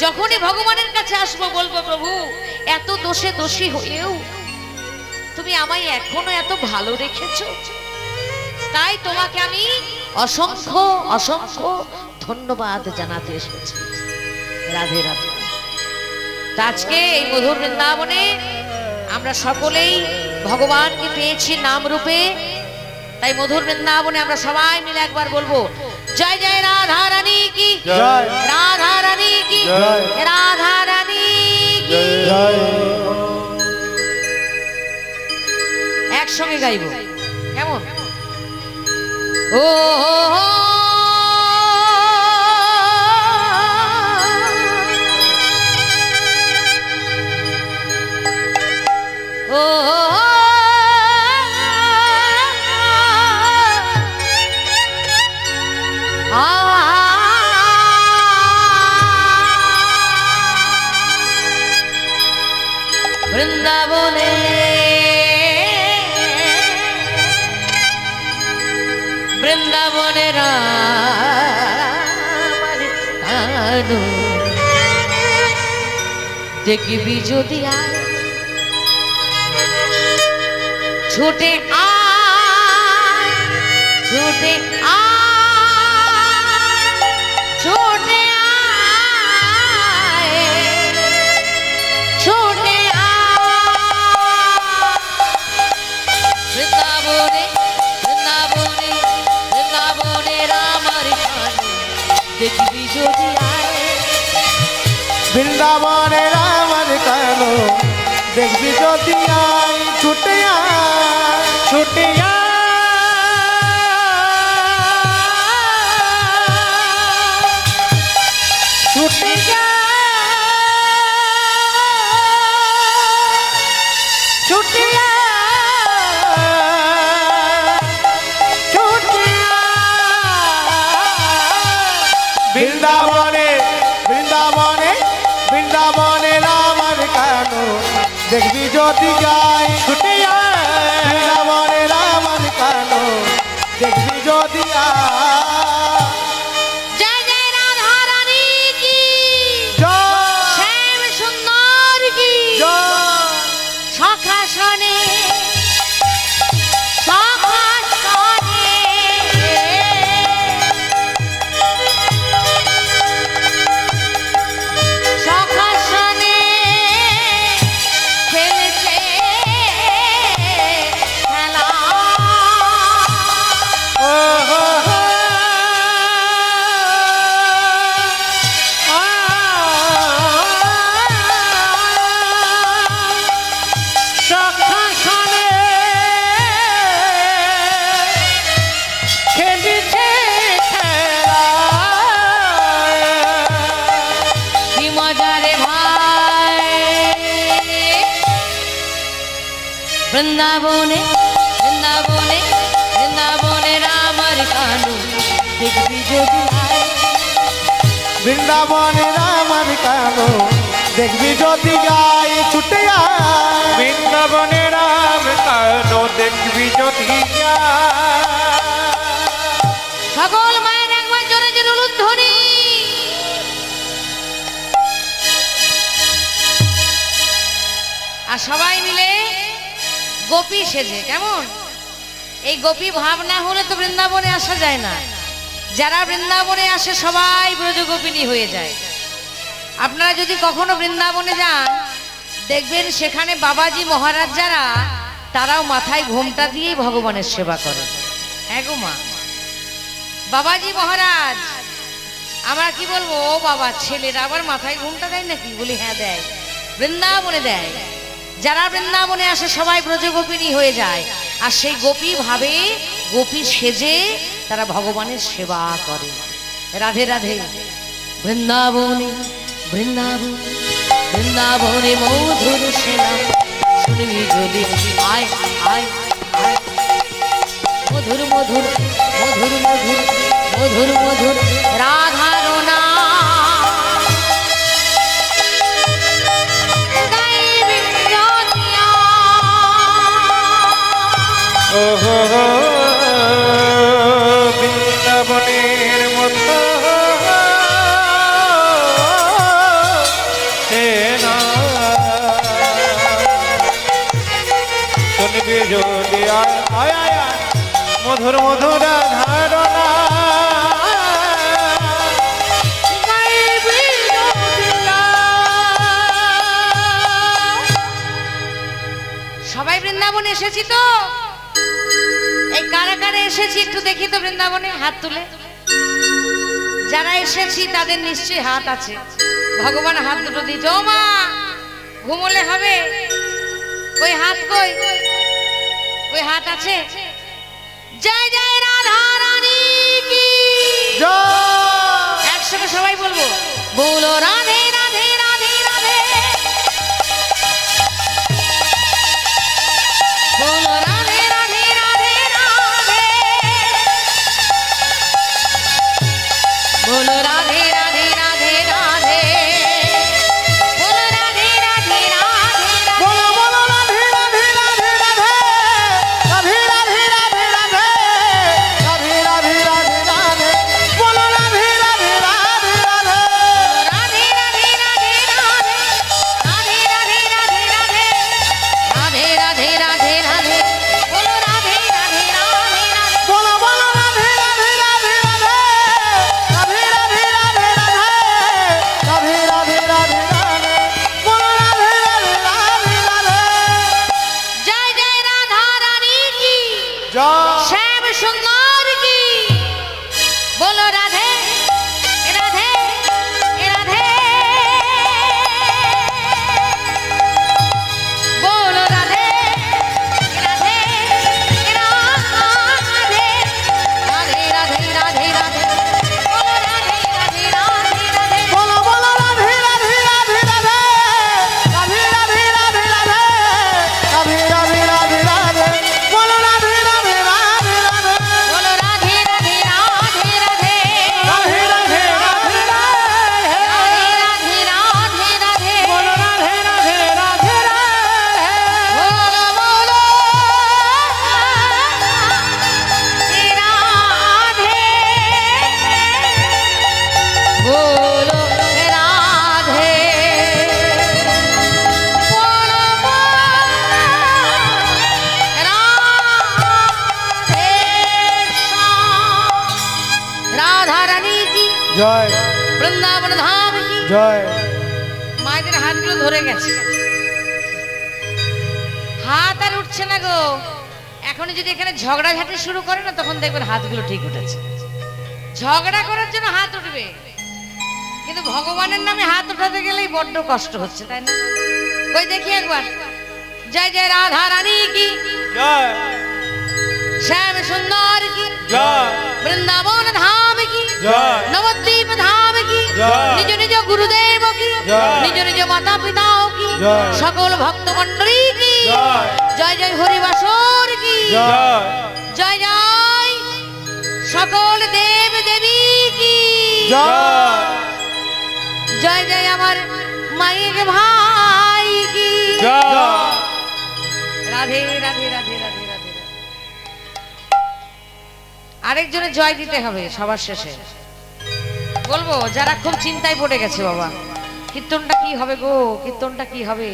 যখনই ভগবানের কাছে আসবো বলবো, প্রভু এত দোষে দোষী হয়েও তুমি আমায় এখনো এত ভালো রেখেছো, তাই তোমাকে আমি অসংখ্য অসংখ্য ধন্যবাদ জানাতে এসেছি। রাধে রাধে। আজকে এই মধুর বৃন্দাবনে আমরা সকলেই ভগবানকে পেয়েছি নাম রূপে। তাই মধুর বৃন্দাবনে আমরা সবাই মিলে একবার বলবো, জয় জয় রাধা রানী কি জয়, রাধা রানী কি জয়, রাধা রানী কি জয়। একসঙ্গে গাইব, কেমন? ও বৃন্দাবনে বৃন্দাবনের কানু দেখবি যদি আয়, ছুটে আয়, ছুটে আয়, ছুটে আয়, ছুটে বৃন্দাবনে বৃন্দাবনে বৃন্দাবনের আমার কানু দেখবি যদি আয়, বৃন্দাবনের আমার কানু দেখবি যদি আয়, ছুটে আয়, ছুটে আয়, বৃন্দাবনের আমার কানো দেখবি যদি যাই ছুটে আয় বৃন্দাবনের আমার কানো দেখবি যদি আয় জয় জয় রাধা রানী কি জয় শ্যাম সুন্দর কি জয় সখা শোনে সখা শোনে সখা শোনে খেলছে খেলা ও হো হো সখা শোনে খেলিছে খেলা কি মজা রে ভাই বৃন্দাবনে বৃন্দাবনে বৃন্দাবনে রামার কানু দেখবি যদি আয় বৃন্দাবনের আমার কানো দেখবি যদি যাই ছুটে আয় বৃন্দাবনের আমার কানো দেখবি যদি যাই সকল মায়ের একবার জোরে জোরে উলুধ্বনি আর সবাই মিলে গোপী সেজে কেমন এই গোপী ভাব না হলে তো বৃন্দাবনে আসা যায় না যারা বৃন্দাবনে আসে সবাই ব্রজগোপিনী হয়ে যায় আপনারা যদি কখনো বৃন্দাবনে যান দেখবেন সেখানে বাবাজি মহারাজ যারা তারাও মাথায় ঘোমটা দিয়েই ভগবানের সেবা করে হ্যাঁ গো মা বাবাজি মহারাজ আমরা কি বলবো ও বাবা ছেলেরা আবার মাথায় ঘোমটা দেয় নাকি বলি হ্যাঁ দেয় বৃন্দাবনে দেয় যারা বৃন্দাবনে আসে সবাই ব্রজগোপিনী হয়ে যায় আর সেই গোপী ভাবে গোপী সেজে তারা ভগবানের সেবা করে রাধে রাধে বৃন্দাবনে বৃন্দাবন বৃন্দাবনে মধুর সেনা শুনবি যদি আয় আয় আয় মধুর মধুর মধুর মধুর মধুর মধুর রাধার নাম গাইবি যদিয়া। ও হো হো বৃন্দাবনের মতো সেনা শুনবি যদি আয় আয় আয় আয় মধুর মধুর ধারণা গাইবি যদিয়া। সবাই বৃন্দাবনে এসেছি তো এই কারা কারা এসেছি একটু দেখি তো বৃন্দাবনে হাত তুলে যারা এসেছি তাদের নিশ্চয়ই হাত আছে ভগবান হাত দুটো দিয়েছে ও মা ঘুমোলে হবে কই হাত কই কই হাত আছে জয় জয় রাধা রানী কি জয় একসাথে সবাই বলবো বলো রাধে রাধে রাধে রাধে বলো রাধে রাধে রাধে রাধে বলো রাধে রাধে রাধে রাধে বলো রাধে রাধে রাধে রাধে বলো বলো রাধে রাধে রাধে রাধে রাধে রাধে রাধে রাধে রাধে রাধে রাধে রাধে বলো রাধে রাধে রাধে রাধে রাধে রাধে রাধে রাধে রাধে রাধে রাধে রাধে রাধে রাধে রাধে বলো রাধে রাধে রাধে রাধে বলো বলো রাধে রাধে রাধে রাধে রাধে রাধে রাধে রাধে রাধে রাধে রাধে রাধে বলো রাধে রাধে রাধে রাধে জয় জয় রাধা রানী কি জয় শ্যাম সুন্দর কি বলো রাধে রাধে রাধে বলো রাধে রাধে রাধে রাধে রাধে রাধে রাধে বলো রাধে রাধে রাধে রাধে বলো বলো রাধে রাধে রাধে রাধে রাধে রাধে রাধে রাধে রাধে রাধে রাধে রাধে বলো রাধে রাধে রাধে রাধে বলো রাধে রাধে রাধে রাধে রাধা রানী কি জয় বৃন্দাবন ধাম কি জয়। মায়েদের হাতগুলো ধরে গেছে, হাত আর উঠছে না গো। এখন যদি এখানে ঝগড়াঝাটি শুরু করে না, তখন দেখবেন হাতগুলো ঠিক উঠেছে। ঝগড়া করার জন্য হাত উঠবে, কিন্তু ভগবানের নামে হাত উঠাতে গেলেই বড্ড কষ্ট হচ্ছে, তাই না? কই দেখি একবার, জয় জয় রাধা রানী কি জয় শ্যাম সুন্দর কি জয় বৃন্দাবন ধাম কি জয় নবদ্বীপ ধাম কি জয়। নিজ নিজ গুরুদেব কি জয়। নিজ নিজ মাতা পিতাও কি জয়। সকল ভক্ত মন্ডলী কি জয় জয় জয় হরিবাসর কি জয় জয় জয় সকল দেব দেবী কি জয় জয় জয় আমার মায়ের ভাই কি জয়। রাধে রাধে রাধে রাধে রাধে। আরেকজনের জয় দিতে হবে সবার শেষে। বলবো যারা খুব চিন্তায় পড়ে গেছে, বাবা কীর্তনটা কি হবে গো, কীর্তনটা কি হবে,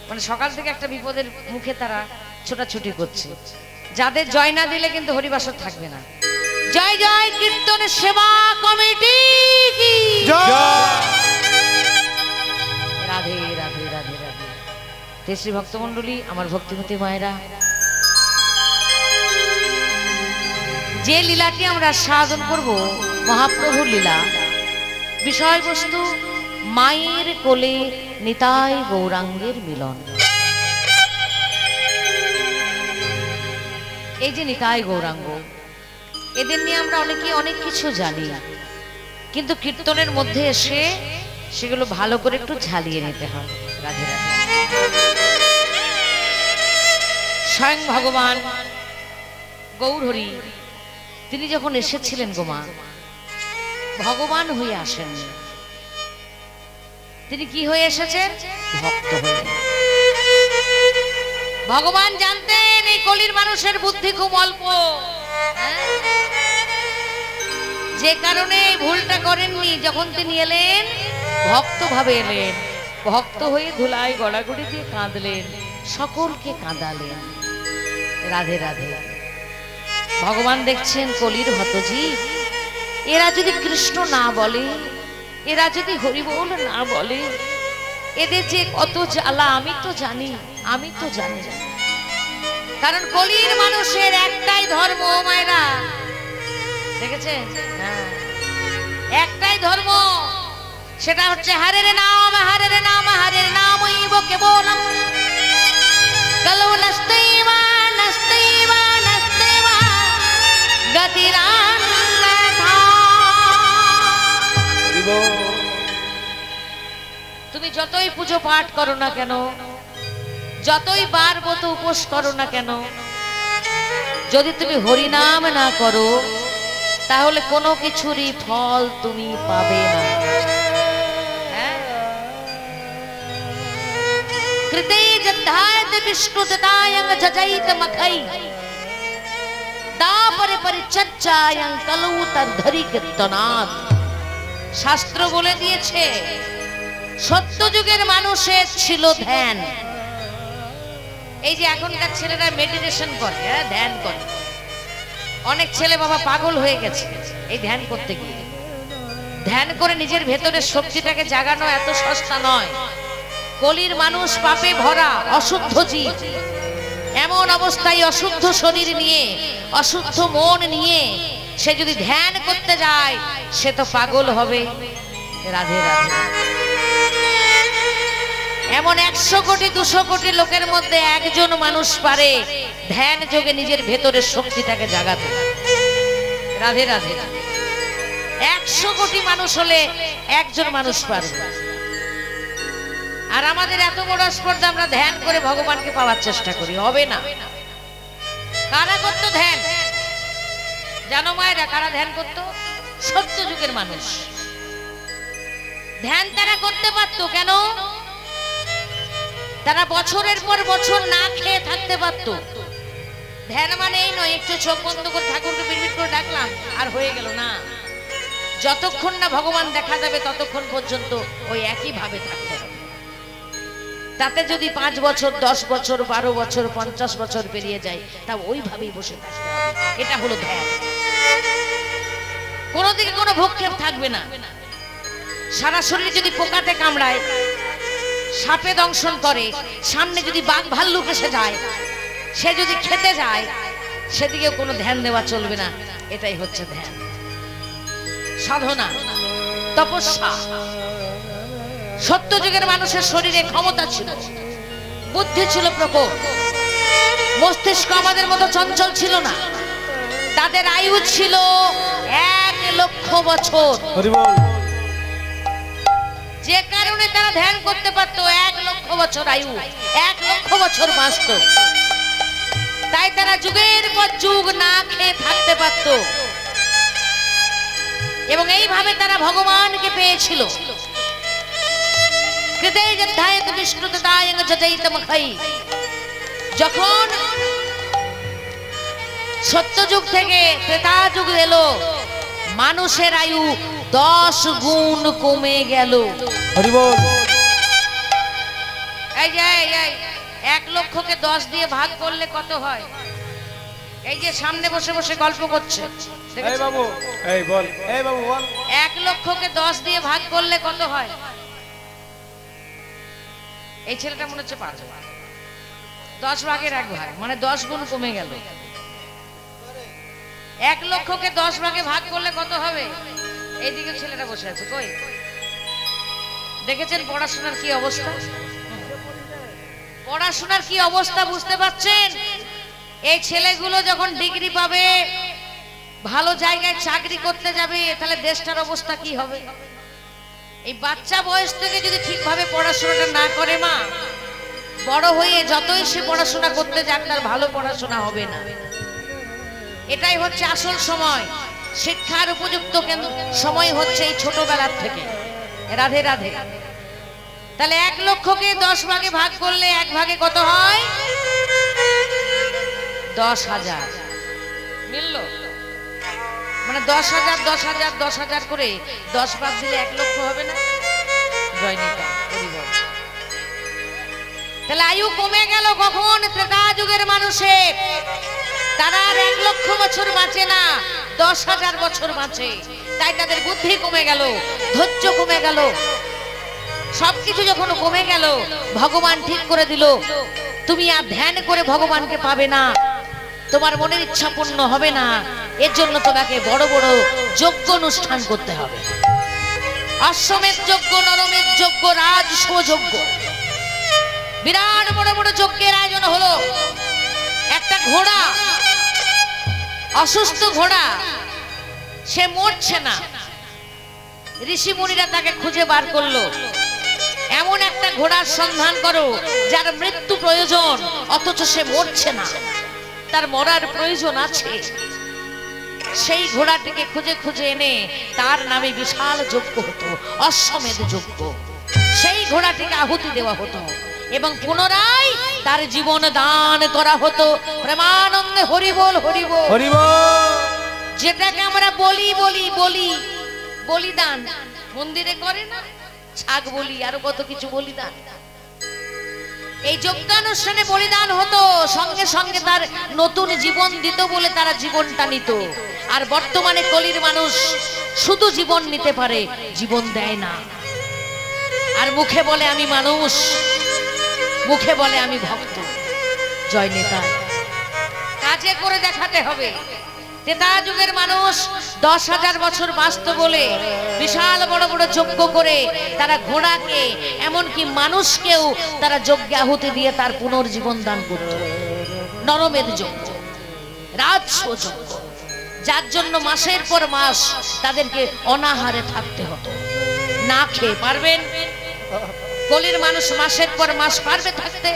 মানে সকাল থেকে একটা বিপদের মুখে তারা ছোটাছুটি করছে। যাদের জয় না দিলে কিন্তু হরিবাসর থাকবে না। জয় জয় কীর্তন সেবা কমিটি কি জয় রাধে রাধে রাধে রাধে। শ্রী ভক্তমণ্ডলী, আমার ভক্তিমতী মায়েরা, যে লীলাটি আমরা সাধন করব মহাপ্রভুর লীলা, বিষয়বস্তু মায়ের কোলে নিতাই গৌরাঙ্গের মিলন। এই যে নিতাই গৌরাঙ্গ, এদের নিয়ে আমরা অনেকে অনেক কিছু জানি, কিন্তু কীর্তনের মধ্যে এসে সেগুলো ভালো করে একটু ঝালিয়ে নিতে হয়। রাধে রাধে। স্বয়ং ভগবান গৌরহরি তিনি যখন এসেছিলেন গোমা, ভগবান হয়ে আসেন, তিনি কি হয়ে এসেছেন? ভক্ত হয়ে। ভগবান জানতেন এই কলির মানুষের বুদ্ধি খুব অল্প, যে কারণে ভুলটা করেননি। যখন তিনি এলেন ভক্ত ভাবে এলেন, ভক্ত হয়ে ধুলায় গড়াগড়ি দিয়ে কাঁদলেন, সকলকে কাঁদালেন। রাধে রাধে। ভগবান দেখছেন কলির হতজীব, এরা যদি কৃষ্ণ না বলে, এরা যদি হরিবোল না বলে, এদের যে কত জ্বালা আমি তো জানি, আমি তো জানি। কারণ কলির মানুষের একটাই ধর্ম মায়েরা, দেখেছেন? একটাই ধর্ম, সেটা হচ্ছে হরের নাম, হরের নাম, হরের নাম কেবলম কলৌ নাস্তেবা নাস্তেবা নাস্তেবা গতিরান্যথা। তুমি যতই পুজো পাঠ করো না কেন, যতই বার মতো উপোস করো না কেন, যদি তুমি হরিনাম না করো, তাহলে কোনো কিছুরই ফল তুমি পাবে না। কৃতে যদ্ধায়ত বিষ্ণু তদায়ং যজৈত মখৈ দাপরে পরিচর্যায়ং কলৌ তদ্ধরি কীর্তনাৎ। শাস্ত্র বলে দিয়েছে সত্যযুগের মানুষের ছিল ধ্যান। এই যে এখনকার ছেলেরা মেডিটেশন করে, ধ্যান করে, অনেক ছেলে বাবা পাগল হয়ে গেছে এই ধ্যান করতে গিয়ে। ধ্যান করে নিজের ভেতরের শক্তিটাকে জাগানো এত সস্তা নয়। কলির মানুষ পাপে ভরা, অশুদ্ধ জীব। এমন অবস্থায় অশুদ্ধ শরীর নিয়ে, অশুদ্ধ মন নিয়ে সে যদি ধ্যান করতে যায়, সে তো পাগল হবে। রাধে রাধে। এমন 100 কোটি 200 কোটি লোকের মধ্যে একজন মানুষ পারে ধ্যান যোগে নিজের ভেতরের শক্তিটাকে জাগাতে। রাধে রাধে। 100 কোটি মানুষ হলে একজন মানুষ পারবে। আর আমাদের এত বড় স্পর্ধা, আমরা ধ্যান করে ভগবানকে পাওয়ার চেষ্টা করি, হবে না। কারা করতো ধ্যান জানো মায়েরা? কারা ধ্যান করতো? সত্য যুগের মানুষ। ধ্যান তারা করতে পারতো কেন? তারা বছরের পর বছর না খেয়ে থাকতে পারতো। ধ্যান মানে এই নয় একটু চোখ বন্ধ করে ঠাকুরকে বিড়বিড় করে ডাকলাম আর হয়ে গেল না। যতক্ষণ না ভগবান দেখা যাবে ততক্ষণ পর্যন্ত ওই একই ভাবে থাকতে হবে। তাতে যদি 5 বছর 10 বছর 12 বছর 50 বছর পেরিয়ে যায়, তা ওইভাবেই বসে থাকতে হবে। এটা হলো ধ্যান। কোনো দিকে কোনো ভক্ষেপ থাকবে না। সারা শরীরে যদি পোকাতে কামড়ায়, সাপে দংশন করে, সামনে যদি বাঘ ভাল্লুক এসে যায়, সে যদি খেতে যায়, সেদিকে কোনো ধ্যান দেওয়া চলবে না। এটাই হচ্ছে ধ্যান, সাধনা, তপস্যা। সত্যযুগের মানুষের শরীরে ক্ষমতা ছিল, বুদ্ধি ছিল প্রকট, মস্তিষ্ক আমাদের মতো চঞ্চল ছিল না। তাদের আয়ু ছিল 1,00,000 বছর। যে কারণে তারা ধ্যান করতে পারতো, 1,00,000 বছর আয়ু, 1,00,000 বছর বাঁচত। তাই তারা যুগের পর যুগ না খেয়ে থাকতে পারত এবং এইভাবে তারা ভগবানকে পেয়েছিল। যখন সত্যযুগ থেকে ত্রেতা যুগ এলো, মানুষের আয়ু 10 গুণ কমে গেল। এই যে 1,00,000কে 10 দিয়ে ভাগ করলে কত হয়? এই যে সামনে বসে বসে গল্প করছে, 1,00,000কে 10 দিয়ে ভাগ করলে কত হয়? এই ছেলেটা মনে হচ্ছে 5 10 ভাগের 1 ভাগ, মানে 10 গুণ কমে গেল। 1,00,000কে 10 ভাগে ভাগ করলে কত হবে? এইদিকে ছেলেটা বসে আছে, কই দেখেছেন পড়াশোনার কি অবস্থা? পড়াশোনার কি অবস্থা বুঝতে পারছেন? এই ছেলেগুলো যখন ডিগ্রি পাবে, ভালো জায়গায় চাকরি করতে যাবে, তাহলে দেশটার অবস্থা কি হবে? এই বাচ্চা বয়স থেকে যদি ঠিকভাবে পড়াশোনাটা না করে মা, বড় হয়ে যতই সে পড়াশোনা করতে যাক, তার ভালো পড়াশোনা হবে না। এটাই হচ্ছে আসল সময়। শিক্ষার উপযুক্ত সময় হচ্ছে এই ছোটবেলার থেকে। রাধে রাধে। তাহলে 1,00,000কে 10 ভাগে ভাগ করলে 1 ভাগে কত হয়? 10,000 মিলল? মানে 10,000 10,000 10,000 করে 10 ভাগ দিলে 1,00,000 হবে না? জয়নিতা তাহলে আয়ু কমে গেল কখন? ত্রেতা যুগের মানুষের। তারা আর 1,00,000 বছর বাঁচে না, 10,000 বছর বাঁচে। তাই তাদের বুদ্ধি কমে গেল, ধৈর্য কমে গেল, সবকিছু যখন কমে গেল, ভগবান ঠিক করে দিল, তুমি আর ধ্যান করে ভগবানকে পাবে না, তোমার মনের ইচ্ছা পূর্ণ হবে না। এর জন্য তোমাকে বড় বড় যজ্ঞ অনুষ্ঠান করতে হবে। অশ্বমেধ যজ্ঞ, নরমেধ যজ্ঞ, রাজস্ব যজ্ঞ, বিরাট বড় বড় যজ্ঞের আয়োজন হলো। একটা ঘোড়া, অসুস্থ ঘোড়া, সে মরছে না। ঋষি মুনিরা তাকে খুঁজে বার করলো। এমন একটা ঘোড়ার সন্ধান করো যার মৃত্যু প্রয়োজন, অথচ সে মরছে না, তার মরার প্রয়োজন আছে। সেই ঘোড়াটিকে খুঁজে খুঁজে এনে তার নামে বিশাল যজ্ঞ হতো, অশ্বমেধ যজ্ঞ। সেই ঘোড়াটিকে আহুতি দেওয়া হতো এবং পুনরায় তার জীবন দান করা হতো। প্রেমানন্দে হরি বল, হরি বল, হরি বল। যেটাকে আমরা বলি বলি বলি বলিদান, মন্দিরে করে না, ছাগ বলি, আরো কত কিছু বলিদান। এই যজ্ঞানুষ্ঠানে বলিদান হতো, সঙ্গে সঙ্গে তার নতুন জীবন দিত বলে তারা জীবনটা নিত। আর বর্তমানে কলির মানুষ শুধু জীবন নিতে পারে, জীবন দেয় না। আর মুখে বলে আমি মানুষ, মুখে বলে আমি ভক্ত। জয় নেতা, কাজে করে দেখাতে হবে। ত্রেতা যুগের মানুষ 10,000 বছর বাঁচত বলে বিশাল বড় বড় যজ্ঞ করে তারা ঘোড়াকে, এমনকি মানুষকেও তারা যজ্ঞে আহুতি দিয়ে তার পুনর্জীবন দান করত। নরমেধ যজ্ঞ, রাজস্ব যজ্ঞ, যার জন্য মাসের পর মাস তাদেরকে অনাহারে থাকতে হতো, না খেয়ে। পারবেন? কলির মানুষ মাসের পর মাস পারবে থাকতে?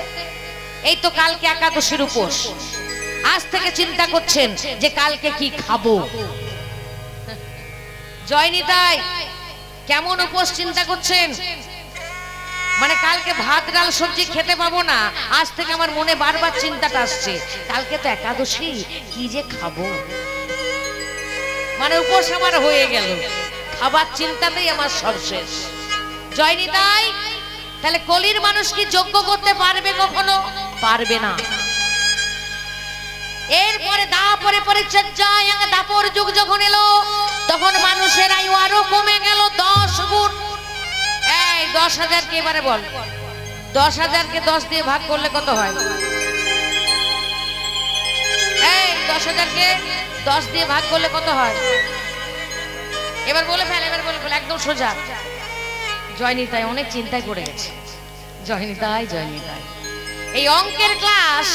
এই তো কালকে একাদশীর উপোস, আজ থেকে চিন্তা করছেন যে কালকে কি খাবো। জয়নিতাই কেমন উপোস চিন্তা করছেন? মানে কালকে ভাত ডাল সবজি খেতে পাবো না, আজ থেকে আমার মনে বারবার চিন্তাটা আসছে, কালকে তো একাদশী, কি যে খাবো। মানে উপোস আমার হয়ে গেল, খাবার চিন্তাতেই আমার সব শেষ। জয়নিতাই, তাহলে কলির মানুষ কি যজ্ঞ করতে পারবে? কখনো পারবে না। এরপরে দাপরে পরিচর্যায় দাপর যুগ যখন এলো তখন মানুষের আয়ু আরো কমে গেল 10 গুণ। এই 10,000 কে এবারে বল, 10,000 কে 10 দিয়ে ভাগ করলে কত হয়? এই 10,000 কে 10 দিয়ে ভাগ করলে কত হয়? এবার বলে ফেল, এবার বলে ফেল, একদম সোজা। জয়নিতাই অনেক চিন্তায় পড়ে গেছে। জয়নিতাই জয়নিতাই এই অঙ্কের ক্লাস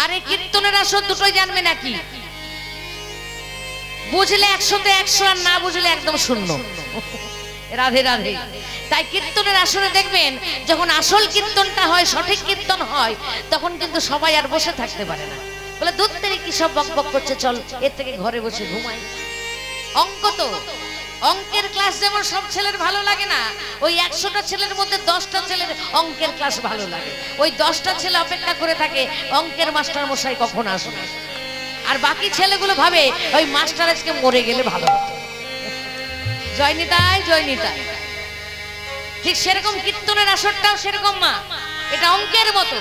আর এই কীর্তনের আসর দুটোই জানবে নাকি? বুঝলে 100-তে 100 আর না বুঝলে একদম শূন্য। রাধে রাধে। তাই কীর্তনের আসরে দেখবেন যখন আসল কীর্তনটা হয়, সঠিক কীর্তন হয়, তখন কিন্তু সবাই আর বসে থাকতে পারে না, বলে দুধ থেকে কি সব বক বক করছে, চল এর থেকে ঘরে বসে ঘুমাই। অঙ্ক তো, অঙ্কের ক্লাস যেমন সব ছেলের ভালো লাগে না, ওই 100টা ছেলের মধ্যে 10টা ছেলের অঙ্কের ক্লাস ভালো লাগে। ওই 10টা ছেলে অপেক্ষা করে থাকে অঙ্কের মাস্টার মশাই কখন আসবে, আর বাকি ছেলেগুলো ভাবে ওই মাস্টার আজকে মরে গেলে ভালো হতো। জয়নিতাই জয়নিতাই। ঠিক সেরকম কীর্তনের আসরটাও সেরকম মা, এটা অঙ্কের মতো।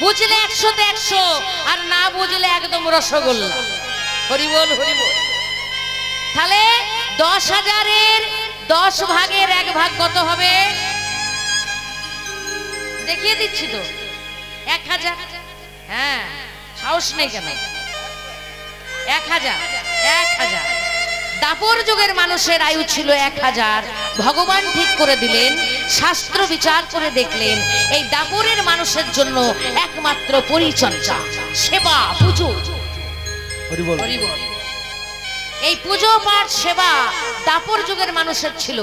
বুঝলে 100-তে 100 আর না বুঝলে একদম রসগোল্লা। হরি বল হরি বল। তাহলে 10,000-এর 10 ভাগের 1 ভাগ কত হবে? দেখিয়ে দিচ্ছি তো, 1,000। হ্যাঁ, সাহস নেই কেন? 1,000 1,000। দাপর যুগের মানুষের আয়ু ছিল 1,000। ভগবান ঠিক করে দিলেন, শাস্ত্র বিচার করে দেখলেন এই দাপরের মানুষের জন্য একমাত্র পরিচর্যা, সেবা, পুজো। হরি বল হরি বল। এই পুজো পাঠ সেবা দাপর যুগের মানুষের ছিল।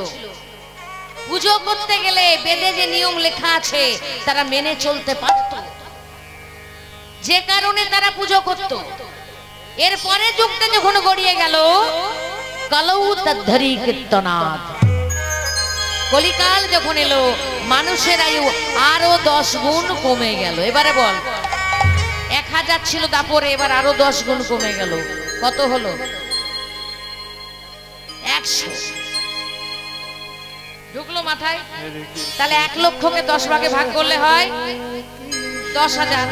পুজো করতে গেলে বেদে যে নিয়ম লেখা আছে তারা মেনে চলতে পারত, যে কারণে তারা পুজো করত। এরপরে যুগটা যখন গড়িয়ে গেল, কলৌ তদ্ধরি কীর্তনাদ, কলিকাল যখন এলো, মানুষের আয়ু আরো 10 গুণ কমে গেল। এবারে বল, 1,000 ছিল দাপরে, এবার আরো 10 গুণ কমে গেল। কত হলো? 100। ঢুকলো মাথায়? তাহলে 1 লক্ষকে 10 ভাগে ভাগ করলে হয় 10,000।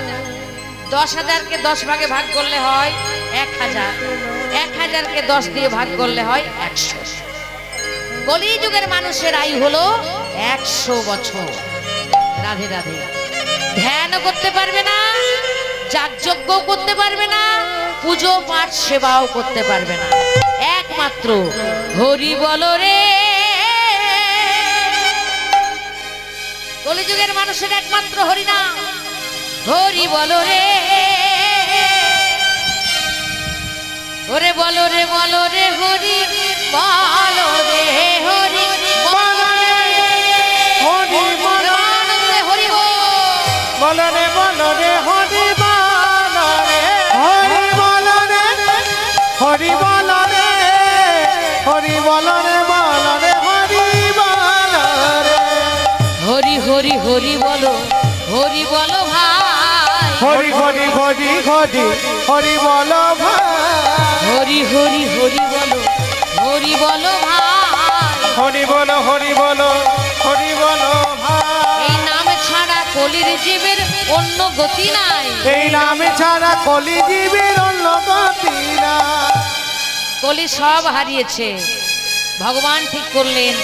10,000-কে 10 ভাগে ভাগ করলে হয় 1,000। 1,000-কে 10 দিয়ে ভাগ করলে হয় 100। কলিযুগের মানুষের আয়ু হলো 100 বছর। রাধে রাধে। ধ্যানও করতে পারবে না, যাগযজ্ঞ করতে পারবে না, পুজো পাঠ সেবাও করতে পারবে না, একমাত্র হরি বল রে। কলিযুগের মানুষের একমাত্র হরিনাম, হরি বল রে। ওরে বলো রে বলো রে হরি বলো রে, হরি বলো রে, হরি বল হরি বল রে, বল রে হরি বল রে, হরি বল রে, হরি বল রে, হরি বল রে, বল রে হরি বল রে, হরি হরি হরি বলো, হরি বলো ভাই, হরি হরি হরি হরি হরি বল ভাই, হরি হরি হরি বলো, হরি বলো ভাই। হরি বল হরি বল হরি বল ভাই। এই নাম ছাড়া কলির জীবের অন্য গতি নাই, এই নামে ছাড়া কলি জীবের অন্য গতি নাই। কলি সব হারিয়েছে। ভগবান ঠিক করলেন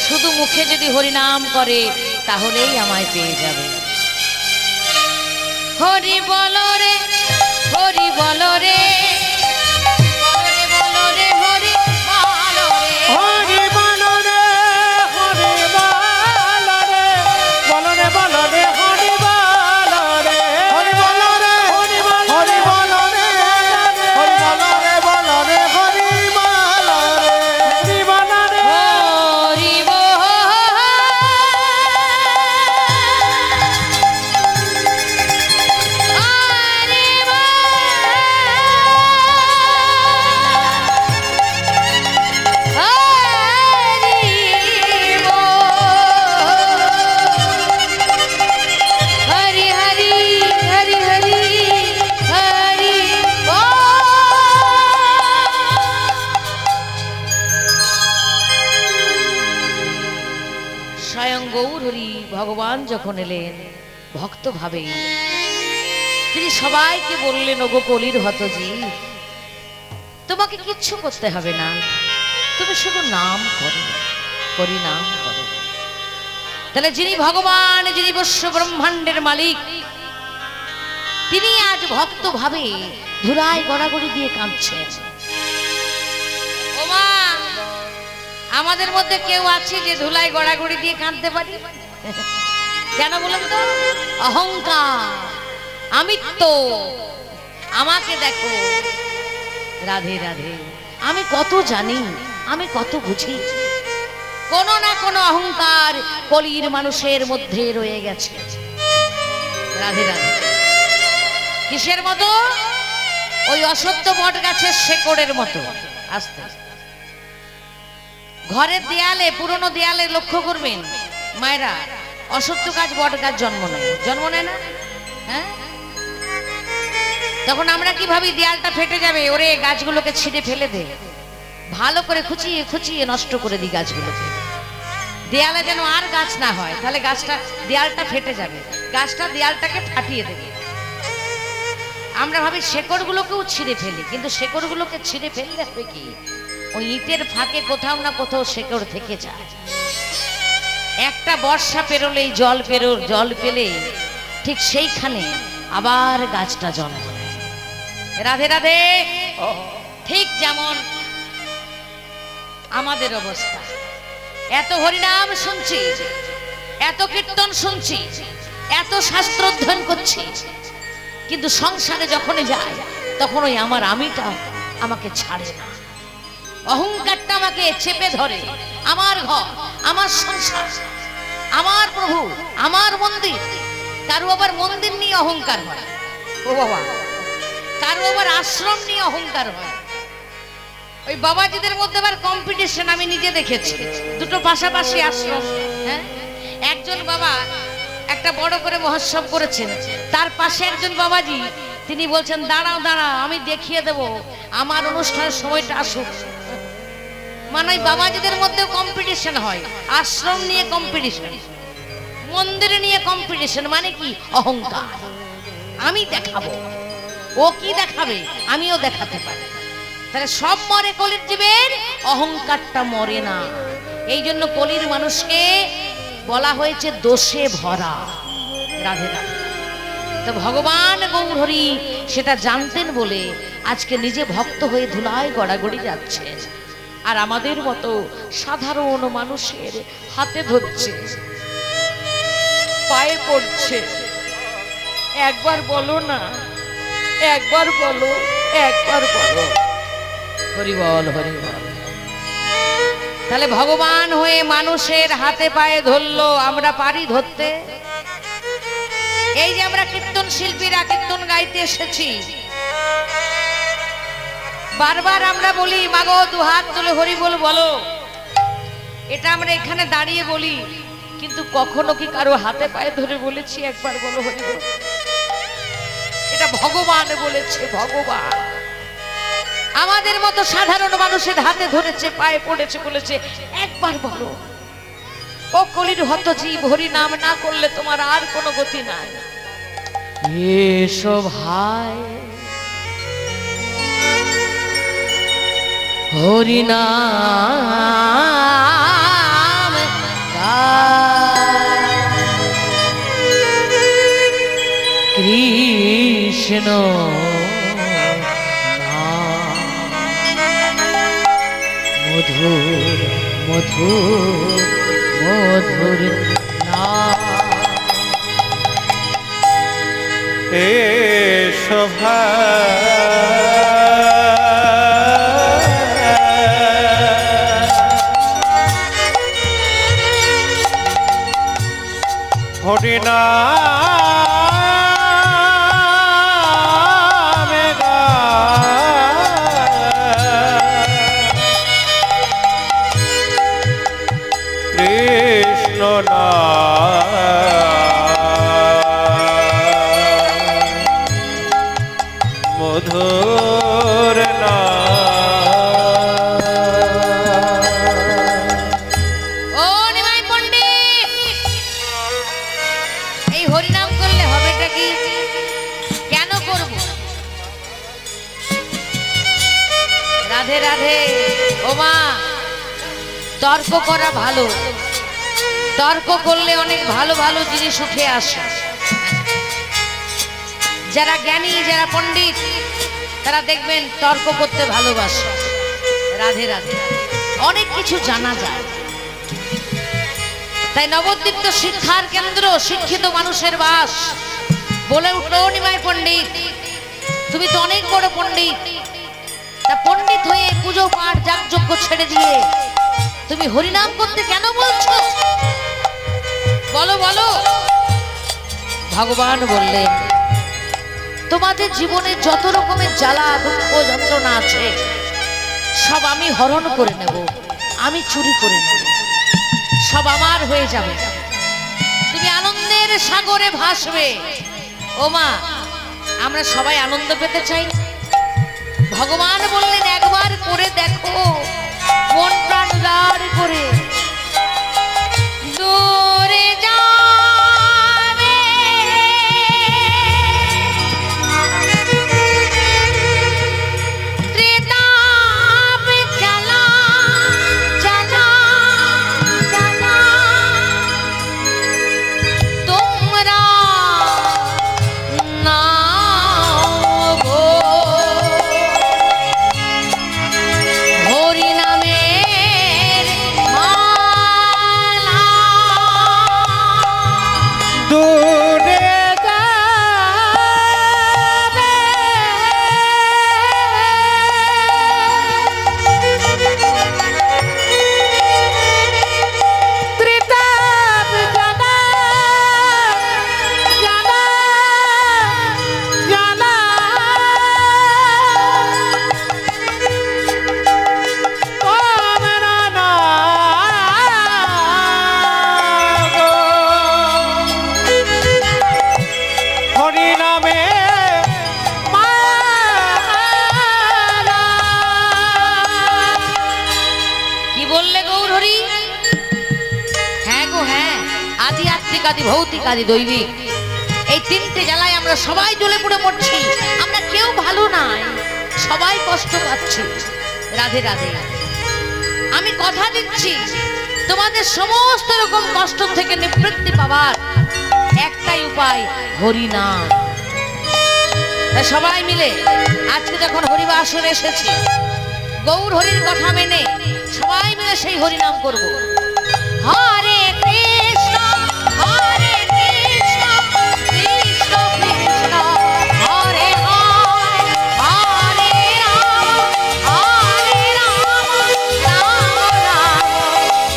শুধু মুখে যদি হরিনাম করে তাহলেই আমায় পেয়ে যাবে। হরি বলো রে, হরি বলো রে, বলো রে, হরি বলো রে, হরি বল রে, হরি বল রে, বল রে বল রে হরি বল রে, হরি বল রে, হরি বল রে, হরি বল রে, হরি বল রে, বল রে হরি বল রে, হরি বল রে, হরি বল। হরি হরি হরি হরি হরি স্বয়ং গৌর হরি ভগবান যখন এলেন ভক্ত ভাবে তিনি সবাইকে বললেন, ওগো কলির হতজীব, তোমাকে কিচ্ছু করতে হবে না, তুমি শুধু নাম করো, হরি নাম করো। তাহলে যিনি ভগবান, যিনি বৈশ্ব ব্রহ্মাণ্ডের মালিক, তিনি আজ ভক্ত ভাবে ধুলায় গড়াগড়ি দিয়ে কাঁদছেন। ওমা, আমাদের মধ্যে কেউ আছে যে ধুলায় গড়াগড়ি দিয়ে কাঁদতে পারি? কেন বলুন তো? অহংকার, আমিত্ব, আমাকে দেখো। রাধে রাধে, আমি কত জানি, আমি কত বুঝি। কোনো না কোনো অহংকার কলির মানুষের মধ্যে রয়ে গেছে। রাধে রাধে। কিসের মতো? ওই অসত্য বট গাছের শেকড়ের মতো। আস্তে আস্তে ঘরের দেয়ালে, পুরনো দেয়ালে লক্ষ্য করবেন মায়েরা, অসত্য গাছ বট গাছ জন্ম নেয়, জন্ম নেয় না? হ্যাঁ, তখন আমরা কি ভাবি? দেয়ালটা ফেটে যাবে, ওরে গাছগুলোকে ছিঁড়ে ফেলে দে, ভালো করে খুঁচিয়ে খুঁচিয়ে নষ্ট করে দিই গাছগুলোকে, দেয়ালে যেন আর গাছ না হয়, তাহলে গাছটা, দেয়ালটা ফেটে যাবে, গাছটা দেয়ালটাকে ফাটিয়ে দেবে। আমরা ভাবি শেকড়গুলোকেও ছিঁড়ে ফেলি, কিন্তু শেকড়গুলোকে ছিঁড়ে ফেললে হবে কি? ওই ইটের ফাঁকে কোথাও না কোথাও শেকড় থেকে যায়। একটা বর্ষা পেরোলেই, জল পেলে ঠিক সেইখানে আবার গাছটা জন্ম নেয়। রাধে রাধে। ঠিক যেমন আমাদের অবস্থা, এত হরিনাম শুনছি, এত কীর্তন শুনছি, এত শাস্ত্র অধ্যয়ন করছি, কিন্তু সংসারে যখনই যায় তখন ওই আমার আমিটা আমাকে ছাড়ে না, অহংকারটা আমাকে চেপে ধরে। আমার ঘর, আমার সংসার, আমার প্রভু, আমার মন্দির। কারো আবার মন্দির নিয়ে অহংকার হয়, ও বাবা, কারো আবার আশ্রম নিয়ে অহংকার হয়। ওই বাবাজিদের মধ্যে আবার কম্পিটিশন, আমি নিজে দেখেছি, দুটো পাশাপাশি আশ্রম। হ্যাঁ, একজন বাবা একটা বড় করে মহোৎসব করেছেন, তার পাশে একজন বাবাজি, তিনি বলছেন, দাঁড়াও দাঁড়াও, আমি দেখিয়ে দেব, আমার অনুষ্ঠানের সময়টা আসুক। মানে ওই বাবাজিদের মধ্যেও কম্পিটিশন হয়, আশ্রম নিয়ে কম্পিটিশন, মন্দির নিয়ে কম্পিটিশন। মানে কি? অহংকার, আমি দেখাবো, ও কি দেখাবে আমিও দেখাতে পারি। তাহলে সব মরে কলির জীবের, অহংকারটা মরে না। এই জন্য কলির মানুষকে বলা হয়েছে দোষে ভরা। রাধে রাধে। তো ভগবান গৌর হরি সেটা জানতেন বলে আজকে নিজে ভক্ত হয়ে ধুলায় গড়াগড়ি যাচ্ছে, আর আমাদের মতো সাধারণ মানুষের হাতে ধরছে, পায়ে পড়ছে। একবার বলো না, একবার বলো, একবার বলো, হরি বল, হরি বল। তাহলে ভগবান হয়ে মানুষের হাতে পায়ে ধরলো, আমরা পারি ধরতে? এই যে আমরা কীর্তন শিল্পীরা কীর্তন গাইতে এসেছি, বারবার আমরা বলি, মাগো দু হাত তুলে হরি বল বলো, এটা আমরা এখানে দাঁড়িয়ে বলি, কিন্তু কখনো কি কারো হাতে পায়ে ধরে বলেছি একবার বলো হরি বল? এটা ভগবান বলেছে, ভগবান আমাদের মতো সাধারণ মানুষের হাতে ধরেছে, পায়ে পড়েছে, বলেছে একবার বলো। ও কলির হতজীব, হরি নাম না করলে তোমার আর কোনো গতি নাই। এসো ভাই, হরি নাম কৃষ্ণ মধুর মধুর মধুর নাম। এসো হরি নাম কৃষ্ণ নাম মধুর ও নিমাই পণ্ডিত, এই হরিনাম করলে হবেটা কি? কেন তর্ক করা ভালো, তর্ক করলে অনেক ভালো ভালো জিনিস উঠে আসে। যারা জ্ঞানী, যারা পণ্ডিত, তারা দেখবেন তর্ক করতে ভালোবাসে। রাধে রাধে, অনেক কিছু জানা যায়। তাই নবদ্বীপ তো শিক্ষার কেন্দ্র, শিক্ষিত মানুষের বাস। বলে উঠলো নিমাই পণ্ডিত, তুমি তো অনেক বড় পণ্ডিত, তা পণ্ডিত হয়ে পুজো পাঠ যাগযজ্ঞ ছেড়ে দিয়ে তুমি হরিনাম করতে কেন বলছো? বলো বলো। ভগবান বললেন, তোমাদের জীবনে যত রকমের জ্বালা দুঃখ যন্ত্রণা আছে সব আমি হরণ করে নেব, আমি চুরি করে নেব, সব আমার হয়ে যাবে, তুমি আনন্দের সাগরে ভাসবে। ও মা, আমরা সবাই আনন্দ পেতে চাই। ভগবান বললেন, একবার করে দেখো, মন প্রাণ উদার করে দূরে যাবে, ত্রিতাপ জ্বালা জ্বালা জ্বালা তোমরা নাও গো হরি নামের মালা। দূরে যাবে ত্রিতাপ জ্বালা জ্বালা জ্বালা তোমরা না গো হরি নামে মালা। কি বললে গৌর হরি? হ্যাঁ গো হ্যাঁ, আদি আত্মিক, আদি ভৌতিক, আদি দৈবিক, এই তিনটে জ্বালায় আমরা সবাই জ্বলে পুড়ে মরছি। আমরা কেউ ভালো নাই, সবাই কষ্ট পাচ্ছি। রাধে রাধে, আমি কথা দিচ্ছি তোমাদের সমস্ত রকম কষ্ট থেকে নিবৃত্তি পাবার একটাই উপায়, হরিনাম। তাই সবাই মিলে আজকে যখন হরিবাসরে এসেছি, গৌর হরির কথা মেনে সবাই মিলে সেই হরিনাম করব। হরে কৃষ্ণ হরে কৃষ্ণ কৃষ্ণ কৃষ্ণ হরে হরে, হরে রাম হরে রাম রাম রাম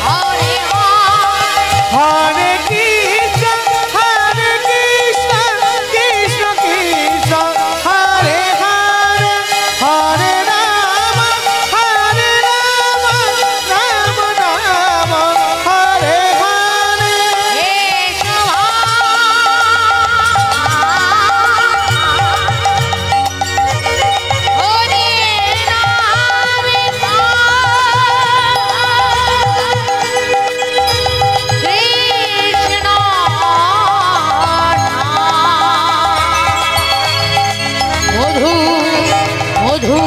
হরে হরে। হরে কৃষ্ণ কৃষ্ণ কৃষ্ণ হরে হরে, হরে রাম রাম রাম হরে হরে। মধু মধু